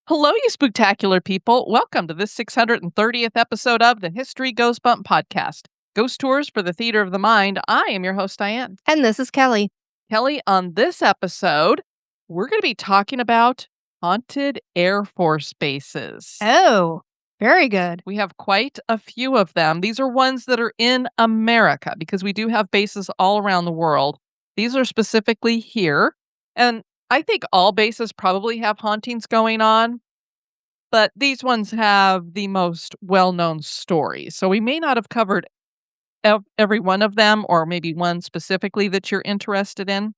Hello, you spooktacular people. Welcome to this 630th episode of the History Goes Bump podcast. Ghost Tours for the Theater of the Mind. I am your host, Diane. And this is Kelly. Kelly, on this episode, we're going to be talking about haunted Air Force bases. Oh, very good. We have quite a few of them. These are ones that are in America because we do have bases all around the world. These are specifically here. And I think all bases probably have hauntings going on, but these ones have the most well-known stories. So we may not have covered every one of them, or maybe one specifically that you're interested in,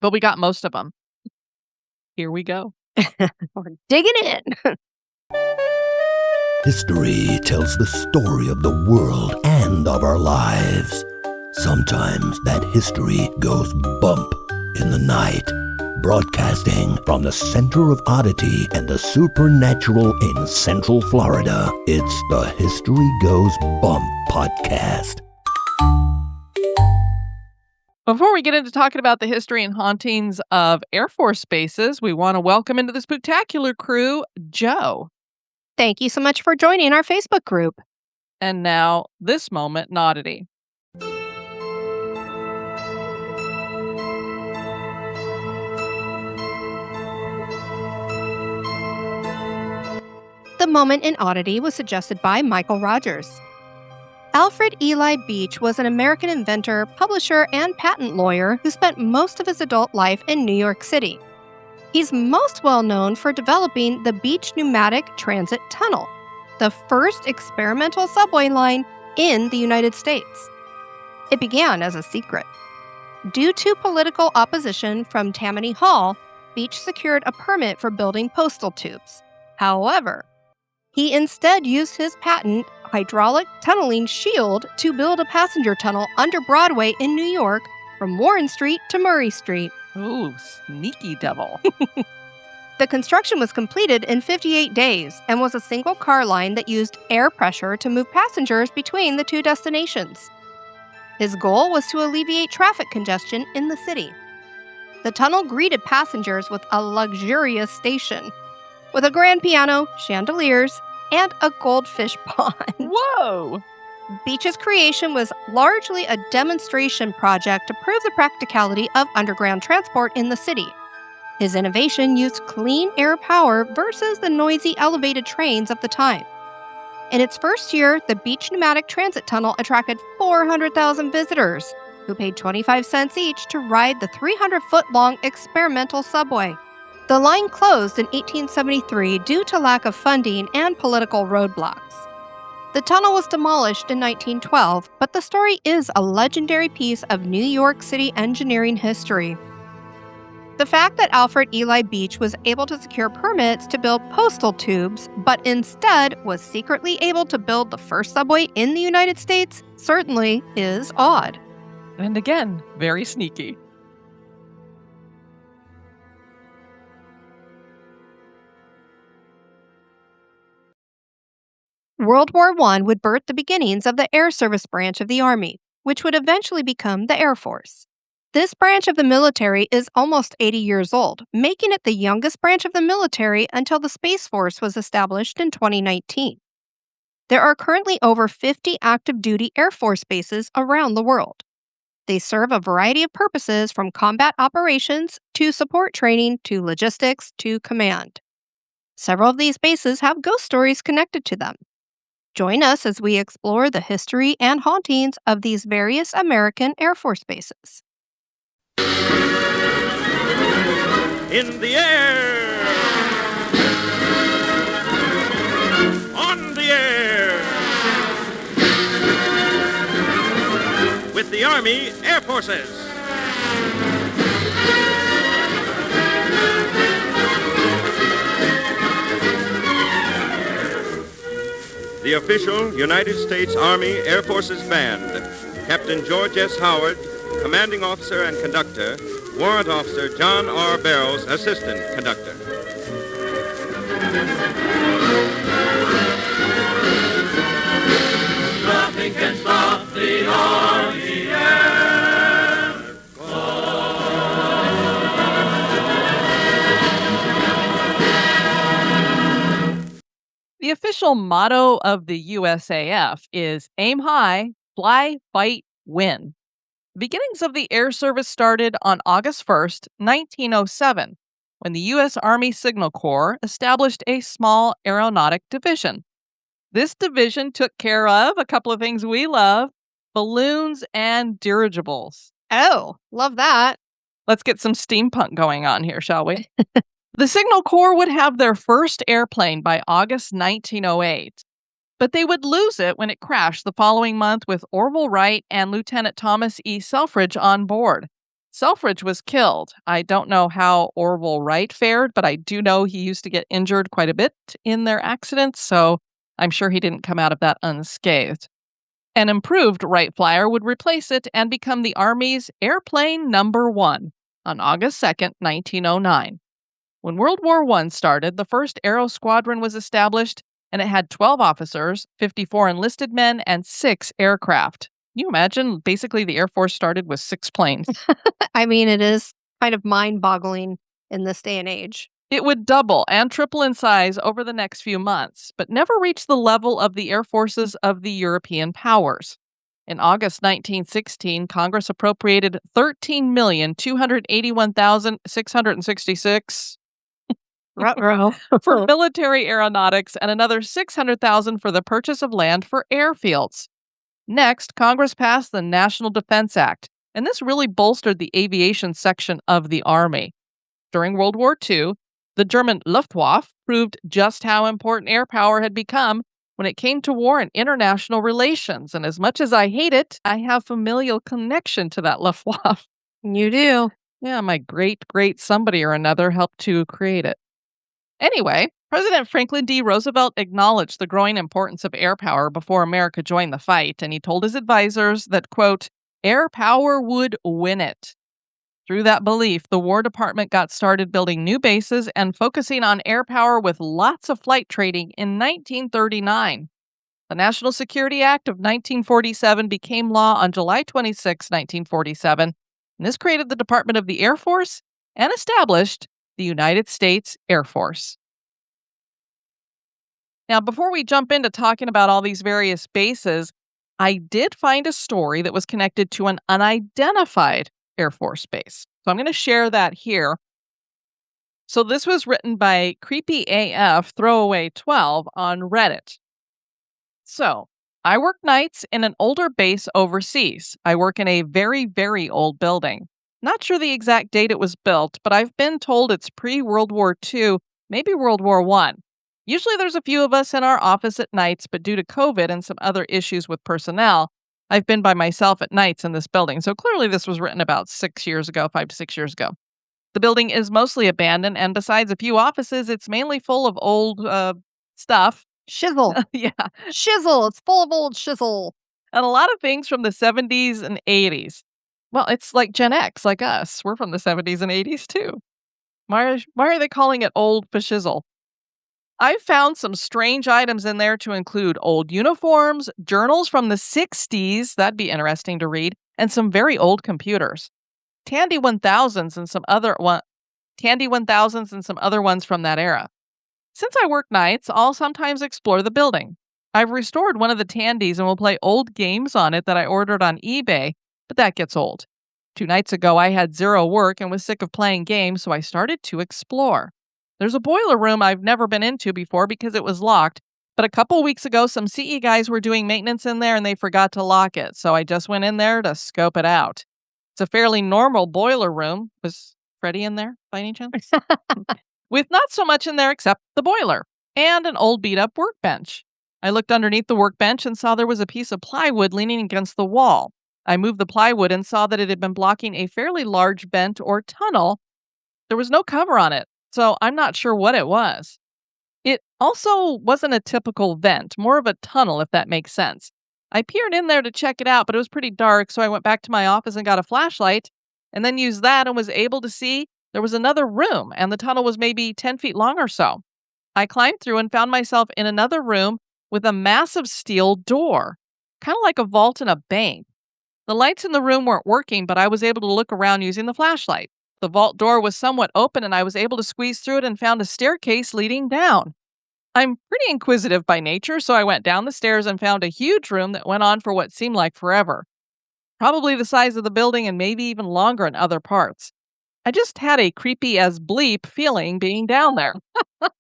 but we got most of them. Here we go. We're digging in. History tells the story of the world and of our lives. Sometimes that history goes bump in the night. Broadcasting from the center of Oddity and the supernatural in Central Florida, it's the History Goes Bump podcast. Before we get into talking about the history and hauntings of Air Force bases, we want to welcome into the Spooktacular crew, Joe. Thank you so much for joining our Facebook group. And now, this moment in Oddity. The moment in Oddity was suggested by Michael Rogers. Alfred Eli Beach was an American inventor, publisher, and patent lawyer who spent most of his adult life in New York City. He's most well known for developing the Beach Pneumatic Transit Tunnel, the first experimental subway line in the United States. It began as a secret. Due to political opposition from Tammany Hall, Beach secured a permit for building postal tubes. However, he instead used his patent hydraulic tunneling shield to build a passenger tunnel under Broadway in New York from Warren Street to Murray Street. Ooh, sneaky devil. The construction was completed in 58 days and was a single car line that used air pressure to move passengers between the two destinations. His goal was to alleviate traffic congestion in the city. The tunnel greeted passengers with a luxurious station, with a grand piano, chandeliers, and a goldfish pond. Whoa! Beach's creation was largely a demonstration project to prove the practicality of underground transport in the city. His innovation used clean air power versus the noisy elevated trains of the time. In its first year, the Beach Pneumatic Transit Tunnel attracted 400,000 visitors, who paid 25 cents each to ride the 300-foot-long experimental subway. The line closed in 1873 due to lack of funding and political roadblocks. The tunnel was demolished in 1912, but the story is a legendary piece of New York City engineering history. The fact that Alfred Eli Beach was able to secure permits to build postal tubes, but instead was secretly able to build the first subway in the United States certainly is odd. And again, very sneaky. World War I would birth the beginnings of the Air Service branch of the Army, which would eventually become the Air Force. This branch of the military is almost 80 years old, making it the youngest branch of the military until the Space Force was established in 2019. There are currently over 50 active duty Air Force bases around the world. They serve a variety of purposes from combat operations to support training to logistics to command. Several of these bases have ghost stories connected to them. Join us as we explore the history and hauntings of these various American Air Force bases. In the air, on the air, with the Army Air Forces. The official United States Army Air Forces Band, Captain George S. Howard, Commanding Officer and Conductor, Warrant Officer John R. Barrows, Assistant Conductor. Nothing can stop the Army Air Force. The official motto of the USAF is aim high, fly, fight, win. The beginnings of the Air Service started on August 1st, 1907, when the U.S. Army Signal Corps established a small aeronautic division. This division took care of a couple of things we love: balloons and dirigibles. Oh, love that. Let's get some steampunk going on here, shall we? The Signal Corps would have their first airplane by August 1908, but they would lose it when it crashed the following month with Orville Wright and Lieutenant Thomas E. Selfridge on board. Selfridge was killed. I don't know how Orville Wright fared, but I do know he used to get injured quite a bit in their accidents, so I'm sure he didn't come out of that unscathed. An improved Wright Flyer would replace it and become the Army's Airplane Number 1 on August 2nd, 1909. When World War I started, the first Aero Squadron was established, and it had 12 officers, 54 enlisted men, and 6 aircraft. Can you imagine? Basically, the Air Force started with 6 planes. I mean, it is kind of mind-boggling in this day and age. It would double and triple in size over the next few months, but never reach the level of the air forces of the European powers. In August 1916, Congress appropriated $13,281,666 Ruh-roh. for military aeronautics and another $600,000 for the purchase of land for airfields. Next, Congress passed the National Defense Act, and this really bolstered the aviation section of the Army. During World War II, the German Luftwaffe proved just how important air power had become when it came to war and international relations. And as much as I hate it, I have familial connection to that Luftwaffe. You do. Yeah, my great somebody or another helped to create it. Anyway, President Franklin D. Roosevelt acknowledged the growing importance of air power before America joined the fight, and he told his advisors that, quote, air power would win it. Through that belief, the War Department got started building new bases and focusing on air power with lots of flight training in 1939. The National Security Act of 1947 became law on July 26, 1947, and this created the Department of the Air Force and established the United States Air Force. Now, before we jump into talking about all these various bases, I did find a story that was connected to an unidentified Air Force base. So I'm going to share that here. So this was written by Creepy AF Throwaway 12 on Reddit. So I work nights in an older base overseas. I work in a very old building. Not sure the exact date it was built, but I've been told it's pre-World War II, maybe World War I. Usually there's a few of us in our office at nights, but due to COVID and some other issues with personnel, I've been by myself at nights in this building. So clearly this was written about 5 to 6 years ago. The building is mostly abandoned, and besides a few offices, it's mainly full of old stuff. Shizzle. Yeah. Shizzle. It's full of old shizzle. And a lot of things from the 70s and 80s. Well, it's like Gen X, like us. We're from the 70s and 80s too. Why are they calling it old fashizzle? I found some strange items in there to include old uniforms, journals from the 60s, that'd be interesting to read, and some very old computers. Tandy 1000s and some other ones from that era. Since I work nights, I'll sometimes explore the building. I've restored one of the Tandys and will play old games on it that I ordered on eBay, but that gets old. 2 nights ago, I had zero work and was sick of playing games, so I started to explore. There's a boiler room I've never been into before because it was locked, but a couple weeks ago, some CE guys were doing maintenance in there and they forgot to lock it, so I just went in there to scope it out. It's a fairly normal boiler room. Was Freddie in there by any chance? With not so much in there except the boiler and an old beat-up workbench. I looked underneath the workbench and saw there was a piece of plywood leaning against the wall. I moved the plywood and saw that it had been blocking a fairly large vent or tunnel. There was no cover on it, so I'm not sure what it was. It also wasn't a typical vent, more of a tunnel, if that makes sense. I peered in there to check it out, but it was pretty dark, so I went back to my office and got a flashlight, and then used that and was able to see there was another room, and the tunnel was maybe 10 feet long or so. I climbed through and found myself in another room with a massive steel door, kind of like a vault in a bank. The lights in the room weren't working, but I was able to look around using the flashlight. The vault door was somewhat open, and I was able to squeeze through it and found a staircase leading down. I'm pretty inquisitive by nature, so I went down the stairs and found a huge room that went on for what seemed like forever. Probably the size of the building and maybe even longer in other parts. I just had a creepy as bleep feeling being down there,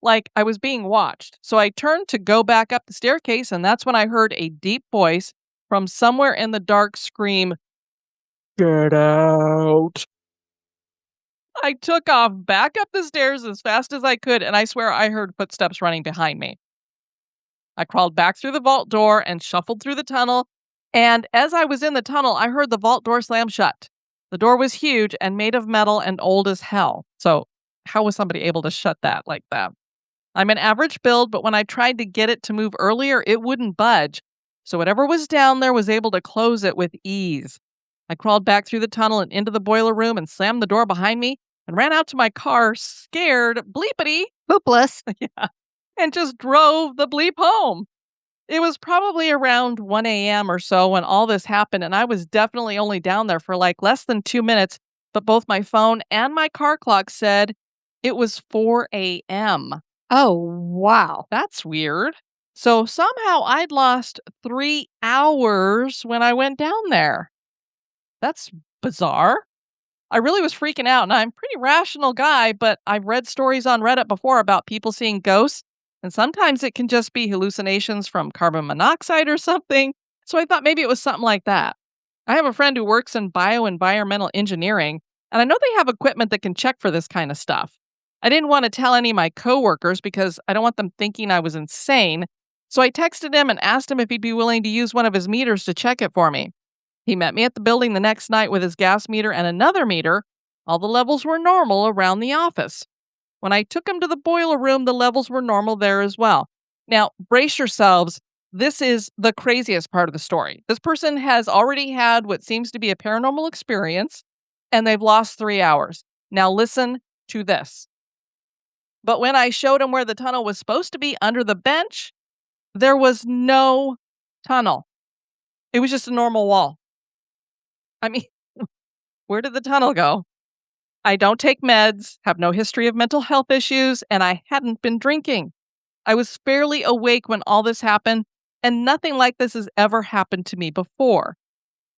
like I was being watched. So I turned to go back up the staircase, and that's when I heard a deep voice from somewhere in the dark scream, "Get out." I took off back up the stairs as fast as I could, and I swear I heard footsteps running behind me. I crawled back through the vault door and shuffled through the tunnel, and as I was in the tunnel, I heard the vault door slam shut. The door was huge and made of metal and old as hell. So, how was somebody able to shut that like that? I'm an average build, but when I tried to get it to move earlier, it wouldn't budge. So, whatever was down there was able to close it with ease. I crawled back through the tunnel and into the boiler room and slammed the door behind me and ran out to my car, scared, bleepity, Hoopless. yeah, and just drove the bleep home. It was probably around 1 a.m. or so when all this happened, and I was definitely only down there for like less than 2 minutes, but both my phone and my car clock said it was 4 a.m. Oh, wow. That's weird. So somehow I'd lost 3 hours when I went down there. That's bizarre. I really was freaking out, and I'm a pretty rational guy, but I've read stories on Reddit before about people seeing ghosts, and sometimes it can just be hallucinations from carbon monoxide or something. So I thought maybe it was something like that. I have a friend who works in bioenvironmental engineering, and I know they have equipment that can check for this kind of stuff. I didn't want to tell any of my coworkers because I don't want them thinking I was insane. So I texted him and asked him if he'd be willing to use one of his meters to check it for me. He met me at the building the next night with his gas meter and another meter. All the levels were normal around the office. When I took him to the boiler room, the levels were normal there as well. Now, brace yourselves. This is the craziest part of the story. This person has already had what seems to be a paranormal experience, and they've lost 3 hours. Now, listen to this. But when I showed him where the tunnel was supposed to be under the bench, there was no tunnel. It was just a normal wall. I mean, where did the tunnel go? I don't take meds, have no history of mental health issues, and I hadn't been drinking. I was fairly awake when all this happened, and nothing like this has ever happened to me before.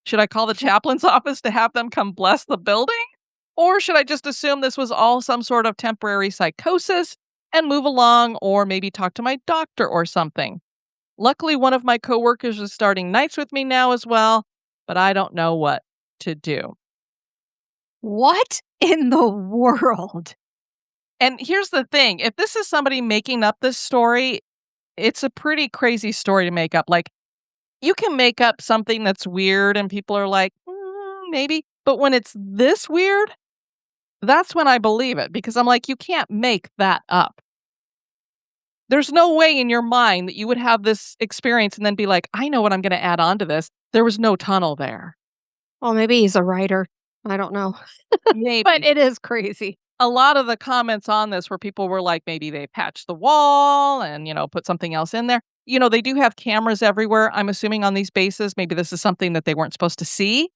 Should I call the chaplain's office to have them come bless the building? Or should I just assume this was all some sort of temporary psychosis and move along, or maybe talk to my doctor or something? Luckily, one of my coworkers is starting nights with me now as well, but I don't know what to do. What in the world? And here's the thing, if this is somebody making up this story, it's a pretty crazy story to make up. Like, you can make up something that's weird and people are like, maybe. But when it's this weird, that's when I believe it because I'm like, you can't make that up. There's no way in your mind that you would have this experience and then be like, I know what I'm going to add on to this. There was no tunnel there. Well, maybe he's a writer. I don't know. Maybe. But it is crazy. A lot of the comments on this where people were like, maybe they patched the wall and, put something else in there. They do have cameras everywhere, I'm assuming, on these bases. Maybe this is something that they weren't supposed to see.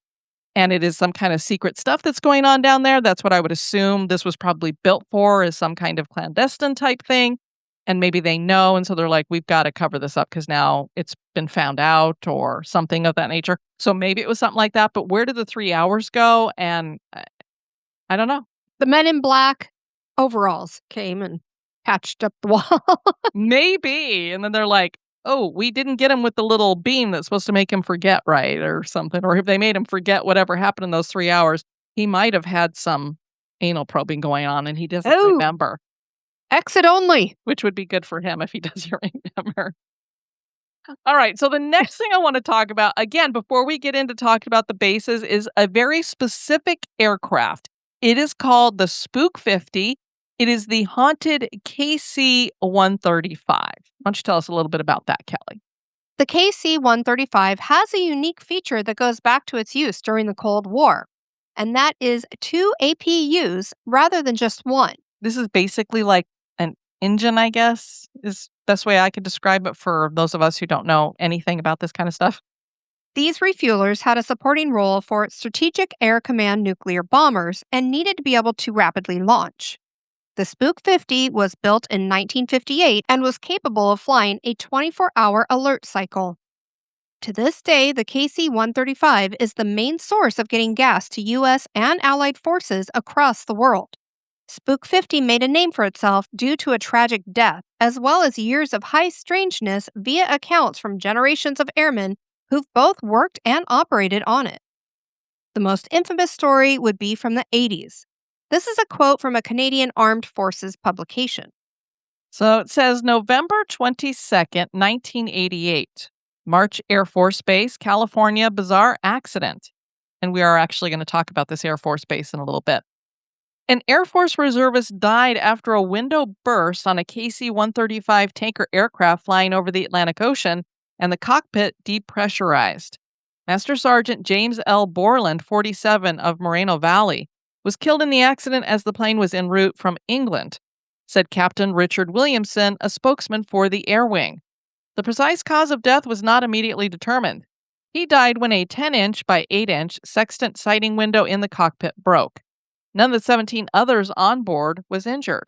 And it is some kind of secret stuff that's going on down there. That's what I would assume this was probably built for, is some kind of clandestine type thing. And maybe they know. And so they're like, we've got to cover this up because now it's been found out or something of that nature. So maybe it was something like that. But where did the 3 hours go? And I don't know. The men in black overalls came and patched up the wall. Maybe. And then they're like, oh, we didn't get him with the little beam that's supposed to make him forget, right? Or something. Or if they made him forget whatever happened in those 3 hours, he might have had some anal probing going on and he doesn't remember. Exit only. Which would be good for him if he doesn't remember. All right. So the next thing I want to talk about, again, before we get into talking about the bases, is a very specific aircraft. It is called the Spook 50. It is the haunted KC-135. Why don't you tell us a little bit about that, Kelly? The KC-135 has a unique feature that goes back to its use during the Cold War, and that is 2 APUs rather than just one. This is basically like an engine, I guess, is the best way I could describe it for those of us who don't know anything about this kind of stuff. These refuelers had a supporting role for Strategic Air Command nuclear bombers and needed to be able to rapidly launch. The Spook 50 was built in 1958 and was capable of flying a 24-hour alert cycle. To this day, the KC 135 is the main source of getting gas to U.S. and Allied forces across the world. Spook 50 made a name for itself due to a tragic death, as well as years of high strangeness via accounts from generations of airmen who've both worked and operated on it. The most infamous story would be from the 80s. This is a quote from a Canadian Armed Forces publication. So it says November 22nd, 1988. March Air Force Base, California, bizarre accident. And we are actually going to talk about this Air Force Base in a little bit. An Air Force reservist died after a window burst on a KC 135 tanker aircraft flying over the Atlantic Ocean, and the cockpit depressurized. Master Sergeant James L. Borland, 47, of Moreno Valley, was killed in the accident as the plane was en route from England, said Captain Richard Williamson, a spokesman for the Air Wing. The precise cause of death was not immediately determined. He died when a 10-inch by 8-inch sextant sighting window in the cockpit broke. None of the 17 others on board was injured.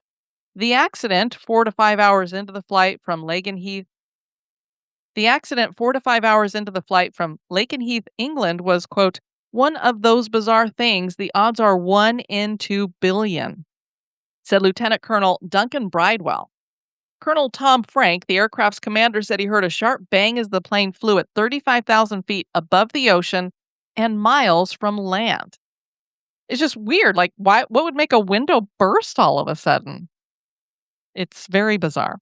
The accident, 4 to 5 hours into the flight from Lakenheath, England was, quote, one of those bizarre things, the odds are 1 in 2 billion, said Lieutenant Colonel Duncan Bridewell. Colonel Tom Frank, the aircraft's commander, said he heard a sharp bang as the plane flew at 35,000 feet above the ocean and miles from land. It's just weird. Like, what would make a window burst all of a sudden? It's very bizarre.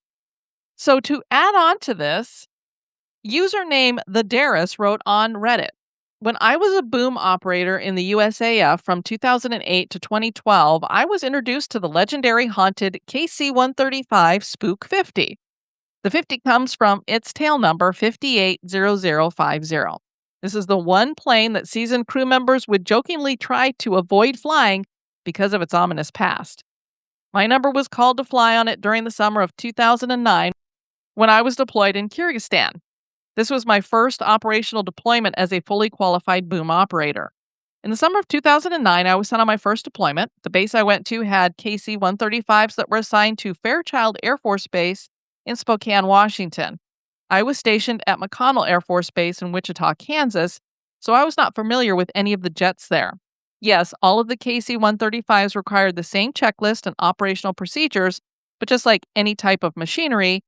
So to add on to this, username The Darris wrote on Reddit, when I was a boom operator in the USAF from 2008 to 2012, I was introduced to the legendary haunted KC-135 Spook 50. The 50 comes from its tail number 580050. This is the one plane that seasoned crew members would jokingly try to avoid flying because of its ominous past. My number was called to fly on it during the summer of 2009 when I was deployed in Kyrgyzstan. This was my first operational deployment as a fully qualified boom operator. In the summer of 2009, I was sent on my first deployment. The base I went to had KC-135s that were assigned to Fairchild Air Force Base in Spokane, Washington. I was stationed at McConnell Air Force Base in Wichita, Kansas, so I was not familiar with any of the jets there. Yes, all of the KC-135s required the same checklist and operational procedures, but just like any type of machinery,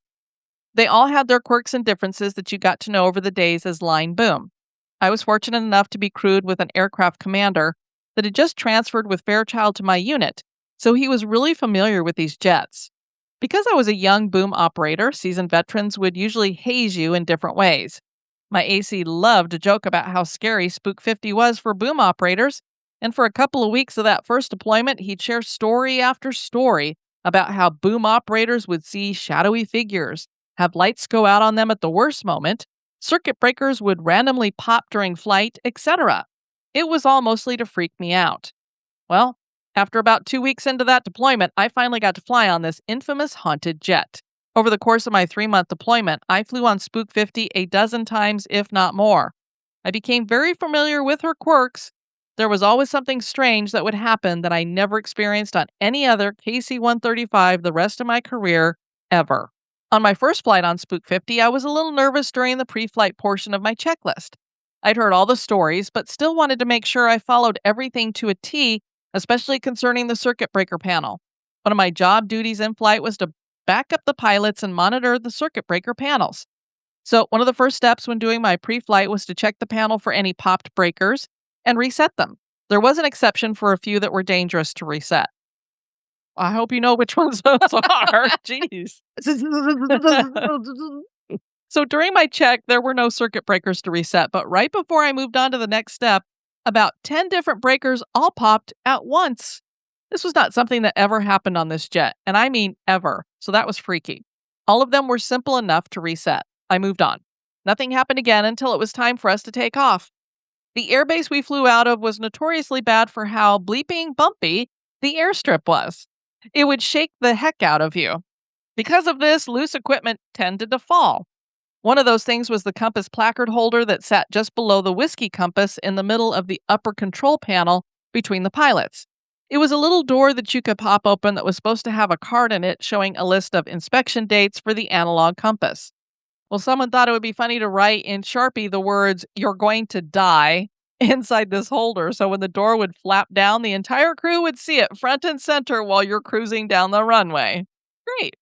they all had their quirks and differences that you got to know over the days as line boom. I was fortunate enough to be crewed with an aircraft commander that had just transferred with Fairchild to my unit, so he was really familiar with these jets. Because I was a young boom operator, seasoned veterans would usually haze you in different ways. My AC loved to joke about how scary Spook 50 was for boom operators, and for a couple of weeks of that first deployment, he'd share story after story about how boom operators would see shadowy figures, have lights go out on them at the worst moment, circuit breakers would randomly pop during flight, etc. It was all mostly to freak me out. Well, after about 2 weeks into that deployment, I finally got to fly on this infamous haunted jet. Over the course of my 3-month deployment, I flew on Spook 50 a dozen times, if not more. I became very familiar with her quirks. There was always something strange that would happen that I never experienced on any other KC-135 the rest of my career, ever. On my first flight on Spook 50, I was a little nervous during the pre-flight portion of my checklist. I'd heard all the stories, but still wanted to make sure I followed everything to a T, especially concerning the circuit breaker panel. One of my job duties in flight was to back up the pilots and monitor the circuit breaker panels. So one of the first steps when doing my pre-flight was to check the panel for any popped breakers and reset them. There was an exception for a few that were dangerous to reset. I hope you know which ones those are. Jeez. So during my check, there were no circuit breakers to reset, but right before I moved on to the next step, about 10 different breakers all popped at once. This was not something that ever happened on this jet, and I mean ever, so that was freaky. All of them were simple enough to reset. I moved on. Nothing happened again until it was time for us to take off. The airbase we flew out of was notoriously bad for how bleeping bumpy the airstrip was. It would shake the heck out of you. Because of this, loose equipment tended to fall. One of those things was the compass placard holder that sat just below the whiskey compass in the middle of the upper control panel between the pilots. It was a little door that you could pop open that was supposed to have a card in it showing a list of inspection dates for the analog compass. Well, someone thought it would be funny to write in Sharpie the words, "You're going to die," inside this holder. So when the door would flap down, the entire crew would see it front and center while you're cruising down the runway. Great.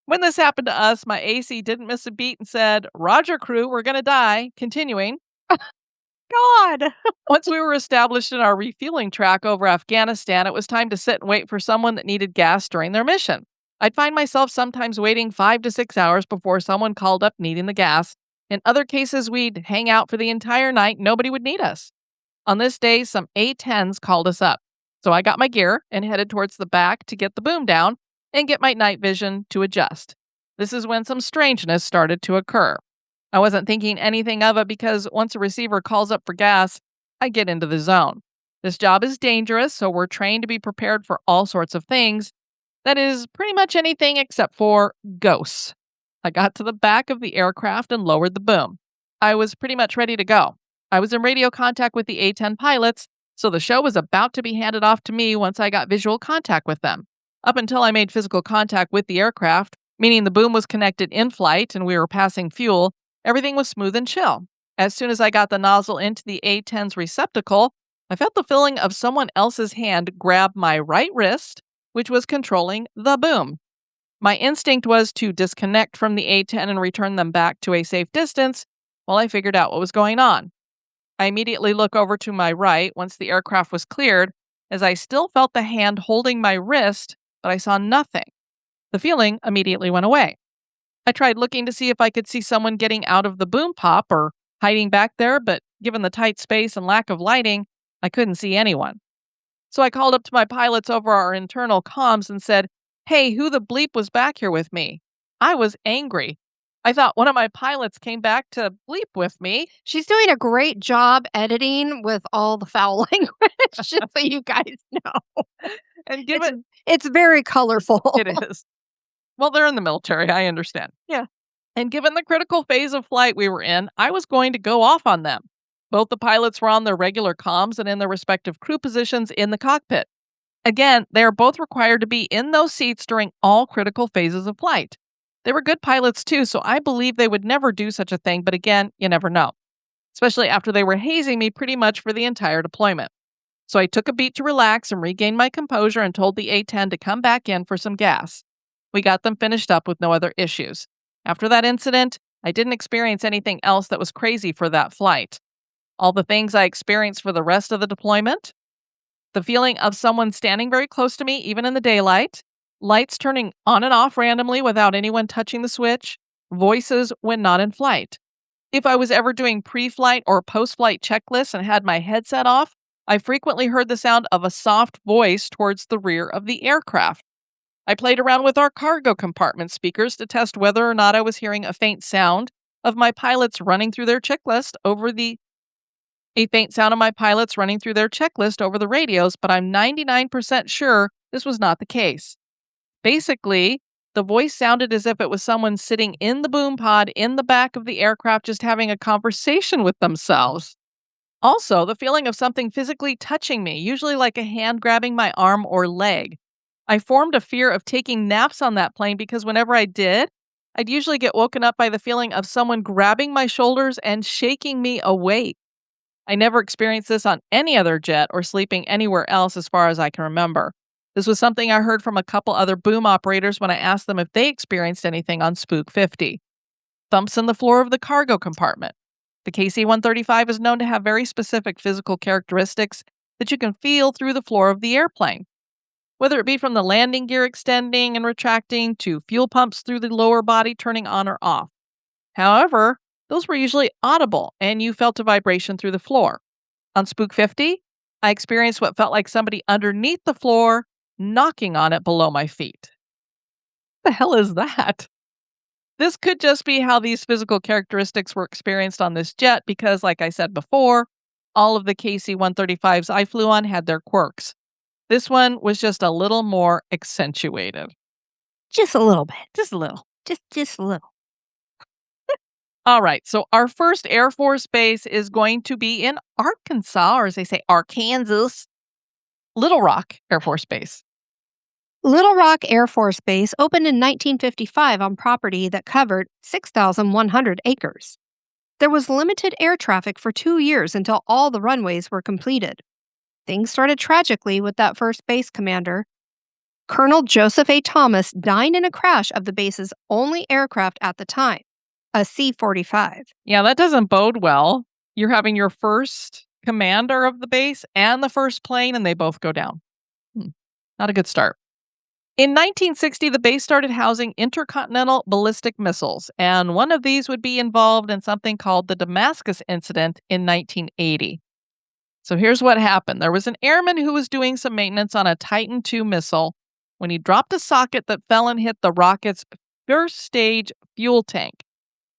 When this happened to us, my AC didn't miss a beat and said, "Roger, crew, we're going to die." Continuing. God. Once we were established in our refueling track over Afghanistan, it was time to sit and wait for someone that needed gas during their mission. I'd find myself sometimes waiting 5 to 6 hours before someone called up needing the gas. In other cases, we'd hang out for the entire night. Nobody would need us. On this day, some A-10s called us up. So I got my gear and headed towards the back to get the boom down and get my night vision to adjust. This is when some strangeness started to occur. I wasn't thinking anything of it because once a receiver calls up for gas, I get into the zone. This job is dangerous, so we're trained to be prepared for all sorts of things. That is pretty much anything except for ghosts. I got to the back of the aircraft and lowered the boom. I was pretty much ready to go. I was in radio contact with the A-10 pilots, so the show was about to be handed off to me once I got visual contact with them. Up until I made physical contact with the aircraft, meaning the boom was connected in flight and we were passing fuel, everything was smooth and chill. As soon as I got the nozzle into the A-10's receptacle, I felt the feeling of someone else's hand grab my right wrist, which was controlling the boom. My instinct was to disconnect from the A-10 and return them back to a safe distance while I figured out what was going on. I immediately look over to my right once the aircraft was cleared, as I still felt the hand holding my wrist, but I saw nothing. The feeling immediately went away. I tried looking to see if I could see someone getting out of the boom pop or hiding back there, but given the tight space and lack of lighting, I couldn't see anyone. So I called up to my pilots over our internal comms and said, "Hey, who the bleep was back here with me?" I was angry. I thought one of my pilots came back to bleep with me. She's doing a great job editing with all the foul language, just so you guys know. And given It's very colorful. it is. Well, they're in the military, I understand. Yeah. And given the critical phase of flight we were in, I was going to go off on them. Both the pilots were on their regular comms and in their respective crew positions in the cockpit. Again, they are both required to be in those seats during all critical phases of flight. They were good pilots too, so I believe they would never do such a thing, but again, you never know. Especially after they were hazing me pretty much for the entire deployment. So I took a beat to relax and regain my composure and told the A-10 to come back in for some gas. We got them finished up with no other issues. After that incident, I didn't experience anything else that was crazy for that flight. All the things I experienced for the rest of the deployment, the feeling of someone standing very close to me, even in the daylight, lights turning on and off randomly without anyone touching the switch, voices when not in flight. If I was ever doing pre-flight or post-flight checklists and had my headset off, I frequently heard the sound of a soft voice towards the rear of the aircraft. I played around with our cargo compartment speakers to test whether or not I was hearing a faint sound of my pilots running through their checklist over the radios, but I'm 99% sure this was not the case. Basically, the voice sounded as if it was someone sitting in the boom pod in the back of the aircraft just having a conversation with themselves. Also, the feeling of something physically touching me, usually like a hand grabbing my arm or leg. I formed a fear of taking naps on that plane because whenever I did, I'd usually get woken up by the feeling of someone grabbing my shoulders and shaking me awake. I never experienced this on any other jet or sleeping anywhere else as far as I can remember. This was something I heard from a couple other boom operators when I asked them if they experienced anything on Spook 50. Thumps in the floor of the cargo compartment. The KC-135 is known to have very specific physical characteristics that you can feel through the floor of the airplane. Whether it be from the landing gear extending and retracting to fuel pumps through the lower body turning on or off. However, those were usually audible and you felt a vibration through the floor. On Spook 50, I experienced what felt like somebody underneath the floor knocking on it below my feet. What the hell is that? This could just be how these physical characteristics were experienced on this jet because, like I said before, all of the KC-135s I flew on had their quirks. This one was just a little more accentuated. Just a little bit. Just a little. Just a little. All right, so our first Air Force base is going to be in Arkansas, or as they say, Arkansas. Little Rock Air Force Base. Little Rock Air Force Base opened in 1955 on property that covered 6,100 acres. There was limited air traffic for 2 years until all the runways were completed. Things started tragically with that first base commander. Colonel Joseph A. Thomas died in a crash of the base's only aircraft at the time, a C-45. Yeah, that doesn't bode well. You're having your first commander of the base and the first plane, and they both go down. Not a good start. In 1960, the base started housing intercontinental ballistic missiles, and one of these would be involved in something called the Damascus Incident in 1980. So here's what happened. There was an airman who was doing some maintenance on a Titan II missile when he dropped a socket that fell and hit the rocket's first stage fuel tank.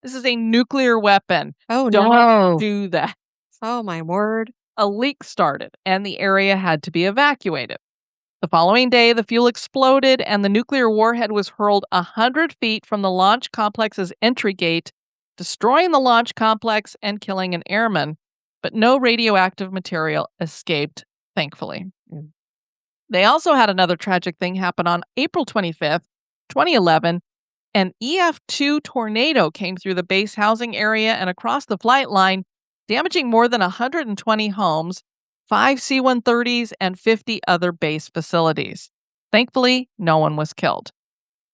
This is a nuclear weapon. Oh, Don't no. do that. Oh, my word. A leak started, and the area had to be evacuated. The following day, the fuel exploded, and the nuclear warhead was hurled 100 feet from the launch complex's entry gate, destroying the launch complex and killing an airman. But no radioactive material escaped, thankfully. They also had another tragic thing happen on April 25th, 2011. An EF2 tornado came through the base housing area and across the flight line, damaging more than 120 homes, 5 C-130s, and 50 other base facilities. Thankfully, no one was killed.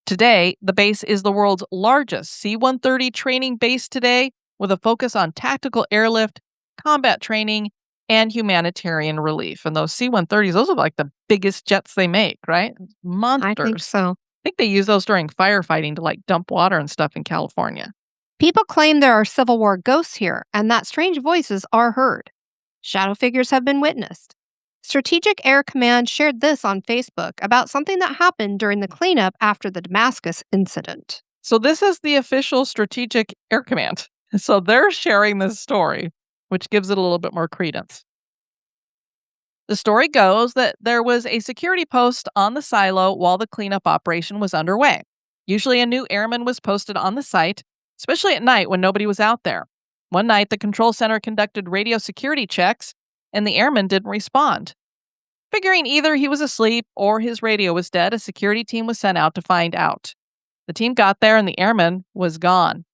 Today, the base is the world's largest C-130 training base today, with a focus on tactical airlift, combat training, and humanitarian relief. And those C-130s, those are like the biggest jets they make, right? Monsters. I think so. I think they use those during firefighting to like dump water and stuff in California. People claim there are Civil War ghosts here and that strange voices are heard. Shadow figures have been witnessed. Strategic Air Command shared this on Facebook about something that happened during the cleanup after the Damascus incident. So this is the official Strategic Air Command. So they're sharing this story, which gives it a little bit more credence. The story goes that there was a security post on the silo while the cleanup operation was underway. Usually a new airman was posted on the site, especially at night when nobody was out there. One night, the control center conducted radio security checks, and the airman didn't respond. Figuring either he was asleep or his radio was dead, a security team was sent out to find out. The team got there, and the airman was gone.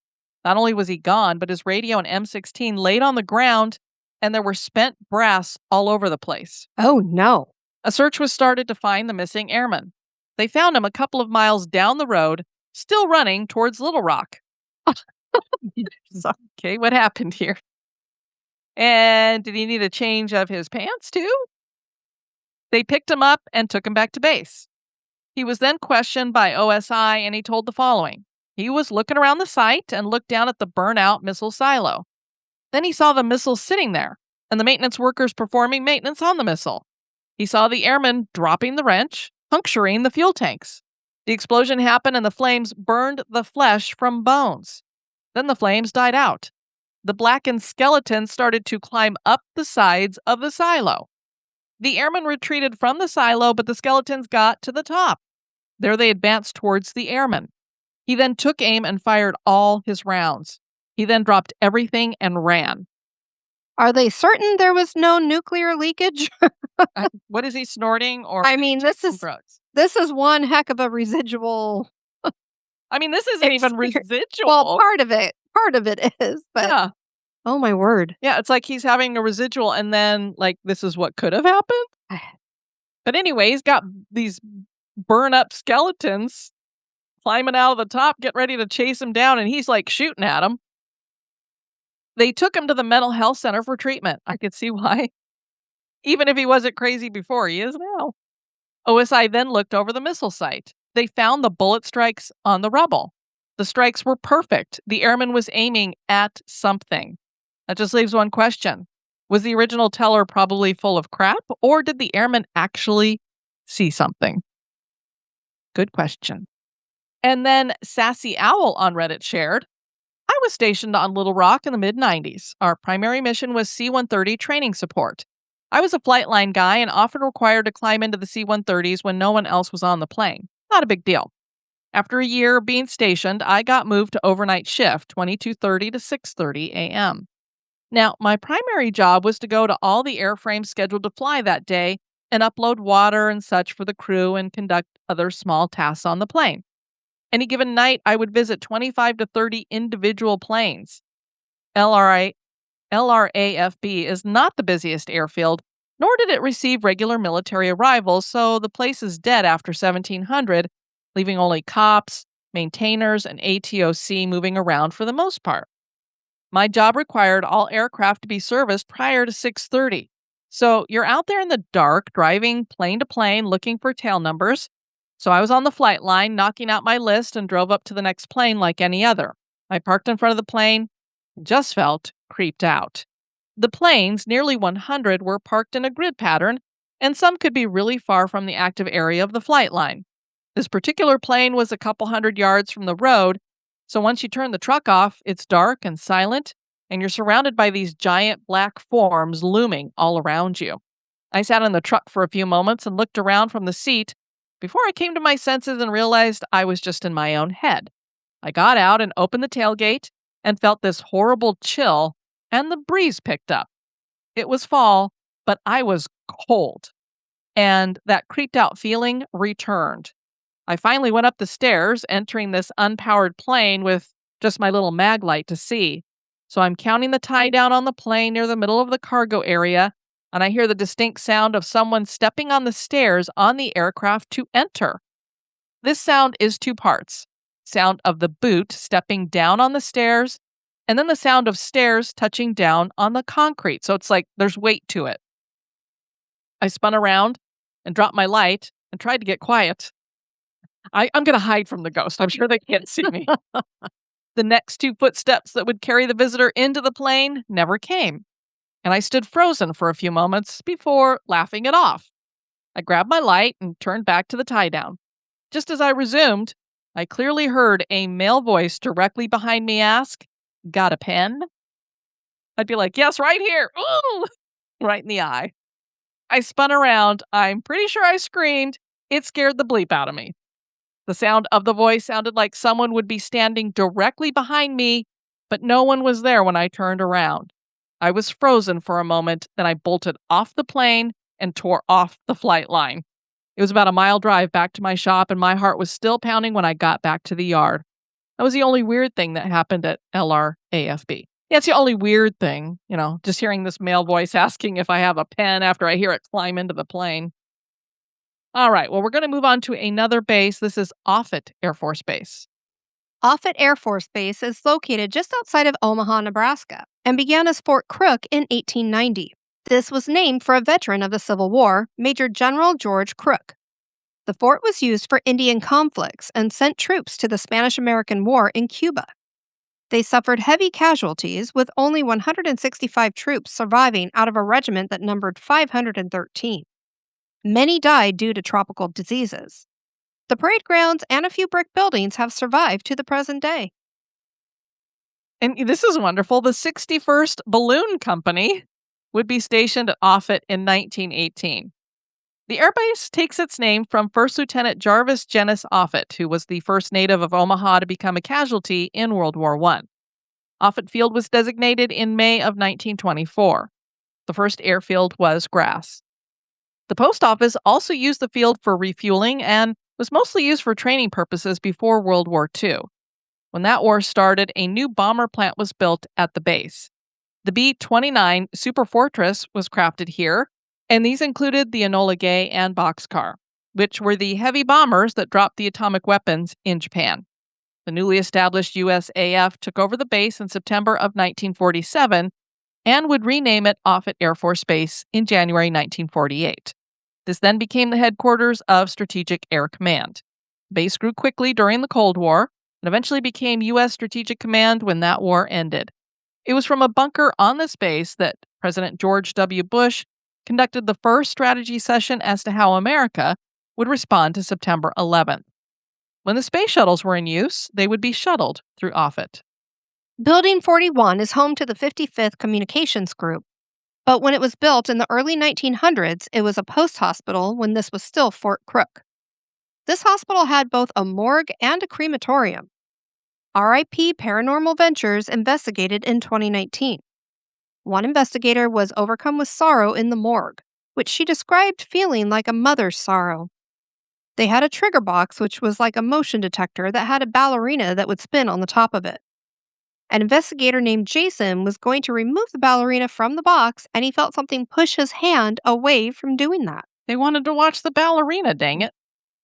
Not only was he gone, but his radio and M16 laid on the ground, and there were spent brass all over the place. Oh, no. A search was started to find the missing airman. They found him a couple of miles down the road, still running towards Little Rock. Okay, what happened here? And did he need a change of his pants too? They picked him up and took him back to base. He was then questioned by OSI, and he told the following. He was looking around the site and looked down at the burnout missile silo. Then he saw the missile sitting there and the maintenance workers performing maintenance on the missile. He saw the airman dropping the wrench, puncturing the fuel tanks. The explosion happened and the flames burned the flesh from bones. Then the flames died out. The blackened skeleton started to climb up the sides of the silo. The airmen retreated from the silo, but the skeletons got to the top. There they advanced towards the airman. He then took aim and fired all his rounds. He then dropped everything and ran. Are they certain there was no nuclear leakage? What is he snorting? Or I mean, this drugs? is one heck of a residual. I mean, this isn't even experience. residual. Well, part of it is, but yeah. Oh my word. Yeah, it's like he's having a residual and then like this is what could have happened. But anyway, he's got these burn up skeletons climbing out of the top, get ready to chase him down, and he's like shooting at him. They took him to the mental health center for treatment. I could see why. Even if he wasn't crazy before, he is now. OSI then looked over the missile site. They found the bullet strikes on the rubble. The strikes were perfect. The airman was aiming at something. That just leaves one question. Was the original teller probably full of crap, or did the airman actually see something? Good question. And then Sassy Owl on Reddit shared, I was stationed on Little Rock in the mid-90s. Our primary mission was C-130 training support. I was a flight line guy and often required to climb into the C-130s when no one else was on the plane. Not a big deal. After a year being stationed, I got moved to overnight shift, 22:30 to 6:30 a.m. Now, my primary job was to go to all the airframes scheduled to fly that day and upload water and such for the crew and conduct other small tasks on the plane. Any given night, I would visit 25 to 30 individual planes. LRA, LRAFB is not the busiest airfield, nor did it receive regular military arrivals, so the place is dead after 1700, leaving only cops, maintainers, and ATOC moving around for the most part. My job required all aircraft to be serviced prior to 6:30. So you're out there in the dark, driving plane to plane, looking for tail numbers. So I was on the flight line, knocking out my list, and drove up to the next plane like any other. I parked in front of the plane, and just felt creeped out. The planes, nearly 100, were parked in a grid pattern, and some could be really far from the active area of the flight line. This particular plane was a couple hundred yards from the road, so once you turn the truck off, it's dark and silent, and you're surrounded by these giant black forms looming all around you. I sat in the truck for a few moments and looked around from the seat before I came to my senses and realized I was just in my own head. I got out and opened the tailgate and felt this horrible chill, and the breeze picked up. It was fall, but I was cold, and that creeped out feeling returned. I finally went up the stairs, entering this unpowered plane with just my little mag light to see. So I'm counting the tie down on the plane near the middle of the cargo area, and I hear the distinct sound of someone stepping on the stairs on the aircraft to enter. This sound is two parts: sound of the boot stepping down on the stairs, and then the sound of stairs touching down on the concrete. So it's like there's weight to it. I spun around and dropped my light and tried to get quiet. I'm going to hide from the ghost. I'm sure they can't see me. The next two footsteps that would carry the visitor into the plane never came, and I stood frozen for a few moments before laughing it off. I grabbed my light and turned back to the tie down. Just as I resumed, I clearly heard a male voice directly behind me ask, "Got a pen?" I'd be like, "Yes, right here." Ooh! Right in the eye. I spun around. I'm pretty sure I screamed. It scared the bleep out of me. The sound of the voice sounded like someone would be standing directly behind me, but no one was there when I turned around. I was frozen for a moment, then I bolted off the plane and tore off the flight line. It was about a mile drive back to my shop, and my heart was still pounding when I got back to the yard. That was the only weird thing that happened at LRAFB. Yeah, it's the only weird thing, just hearing this male voice asking if I have a pen after I hear it climb into the plane. All right, well, we're going to move on to another base. This is Offutt Air Force Base. Offutt Air Force Base is located just outside of Omaha, Nebraska, and began as Fort Crook in 1890. This was named for a veteran of the Civil War, Major General George Crook. The fort was used for Indian conflicts and sent troops to the Spanish-American War in Cuba. They suffered heavy casualties, with only 165 troops surviving out of a regiment that numbered 513. Many died due to tropical diseases. The parade grounds and a few brick buildings have survived to the present day. And this is wonderful. The 61st Balloon Company would be stationed at Offutt in 1918. The airbase takes its name from First Lieutenant Jarvis Jenness Offutt, who was the first native of Omaha to become a casualty in World War I. Offutt Field was designated in May of 1924. The first airfield was grass. The post office also used the field for refueling and was mostly used for training purposes before World War II. When that war started, a new bomber plant was built at the base. The B-29 Super Fortress was crafted here, and these included the Enola Gay and Boxcar, which were the heavy bombers that dropped the atomic weapons in Japan. The newly established USAF took over the base in September of 1947 and would rename it Offutt Air Force Base in January 1948. This then became the headquarters of Strategic Air Command. The base grew quickly during the Cold War and eventually became U.S. Strategic Command when that war ended. It was from a bunker on this base that President George W. Bush conducted the first strategy session as to how America would respond to September 11th. When the space shuttles were in use, they would be shuttled through Offutt. Building 41 is home to the 55th Communications Group, but when it was built in the early 1900s, it was a post hospital when this was still Fort Crook. This hospital had both a morgue and a crematorium. RIP Paranormal Ventures investigated in 2019. One investigator was overcome with sorrow in the morgue. which she described feeling like a mother's sorrow. They had a trigger box, which was like a motion detector that had a ballerina that would spin on the top of it. An investigator named Jason was going to remove the ballerina from the box, and he felt something push his hand away from doing that. They wanted to watch the ballerina, dang it.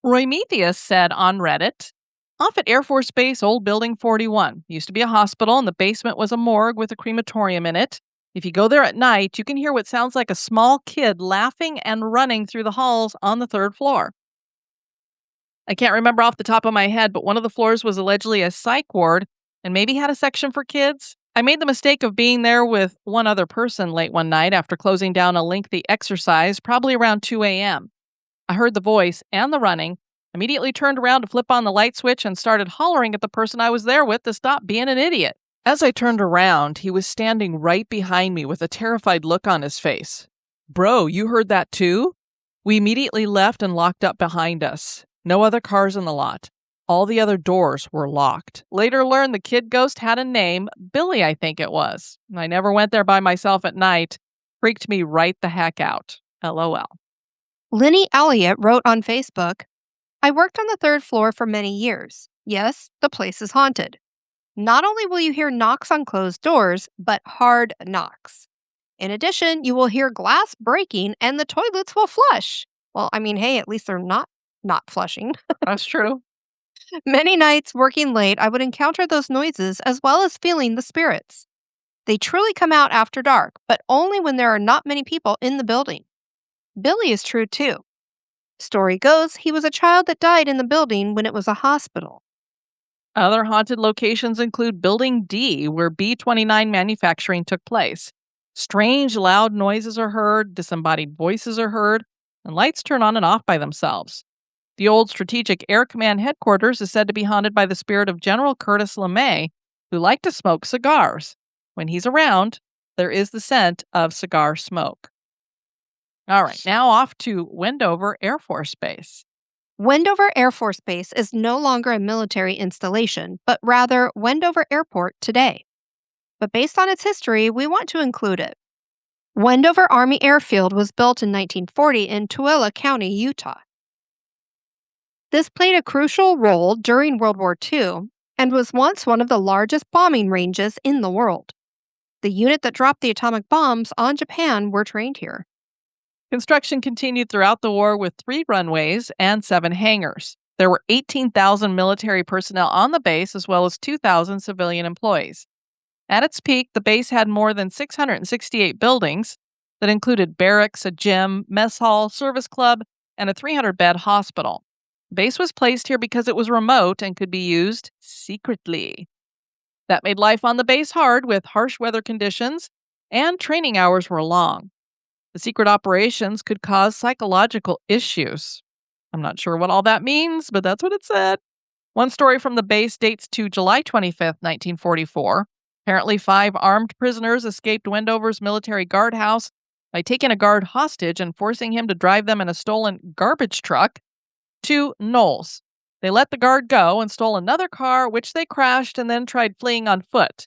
Roy Methius said on Reddit, off at Air Force Base, Old Building 41. Used to be a hospital, and the basement was a morgue with a crematorium in it. If you go there at night, you can hear what sounds like a small kid laughing and running through the halls on the third floor. I can't remember off the top of my head, but one of the floors was allegedly a psych ward and maybe had a section for kids. I made the mistake of being there with one other person late one night after closing down a lengthy exercise, probably around 2 a.m. I heard the voice and the running, immediately turned around to flip on the light switch and started hollering at the person I was there with to stop being an idiot. As I turned around, he was standing right behind me with a terrified look on his face. Bro, you heard that too? We immediately left and locked up behind us. No other cars in the lot. All the other doors were locked. Later learned the kid ghost had a name, Billy I think it was. I never went there by myself at night. Freaked me right the heck out. LOL. Linny Elliott wrote on Facebook, I worked on the third floor for many years. Yes, the place is haunted. Not only will you hear knocks on closed doors, but hard knocks. In addition, you will hear glass breaking and the toilets will flush. Well, I mean, hey, at least they're not flushing. That's true. Many nights working late, I would encounter those noises as well as feeling the spirits. They truly come out after dark, but only when there are not many people in the building. Billy is true too. Story goes, he was a child that died in the building when it was a hospital. Other haunted locations include Building D, where B-29 manufacturing took place. Strange, loud noises are heard, disembodied voices are heard, and lights turn on and off by themselves. The old Strategic Air Command headquarters is said to be haunted by the spirit of General Curtis LeMay, who liked to smoke cigars. When he's around, there is the scent of cigar smoke. All right, now off to Wendover Air Force Base. Wendover Air Force Base is no longer a military installation, but rather Wendover Airport today. But based on its history, we want to include it. Wendover Army Airfield was built in 1940 in Tooele County, Utah. This played a crucial role during World War II and was once one of the largest bombing ranges in the world. The unit that dropped the atomic bombs on Japan were trained here. Construction continued throughout the war with 3 runways and 7 hangars. There were 18,000 military personnel on the base as well as 2,000 civilian employees. At its peak, the base had more than 668 buildings that included barracks, a gym, mess hall, service club, and a 300-bed hospital. The base was placed here because it was remote and could be used secretly. That made life on the base hard with harsh weather conditions, and training hours were long. The secret operations could cause psychological issues. I'm not sure what all that means, but that's what it said. One story from the base dates to July 25th, 1944. Apparently, 5 armed prisoners escaped Wendover's military guardhouse by taking a guard hostage and forcing him to drive them in a stolen garbage truck to Knowles. They let the guard go and stole another car, which they crashed and then tried fleeing on foot.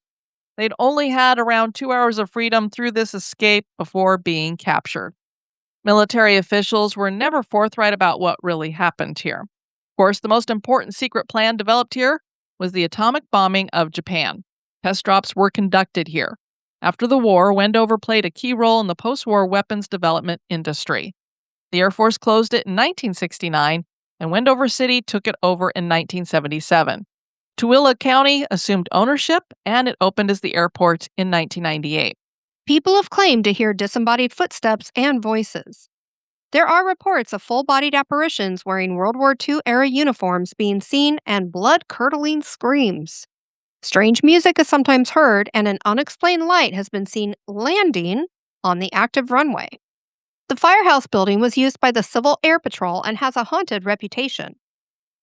They'd only had around 2 hours of freedom through this escape before being captured. Military officials were never forthright about what really happened here. Of course, the most important secret plan developed here was the atomic bombing of Japan. Test drops were conducted here. After the war, Wendover played a key role in the post-war weapons development industry. The Air Force closed it in 1969, and Wendover City took it over in 1977. Tooele County assumed ownership, and it opened as the airport in 1998. People have claimed to hear disembodied footsteps and voices. There are reports of full-bodied apparitions wearing World War II-era uniforms being seen and blood-curdling screams. Strange music is sometimes heard, and an unexplained light has been seen landing on the active runway. The firehouse building was used by the Civil Air Patrol and has a haunted reputation.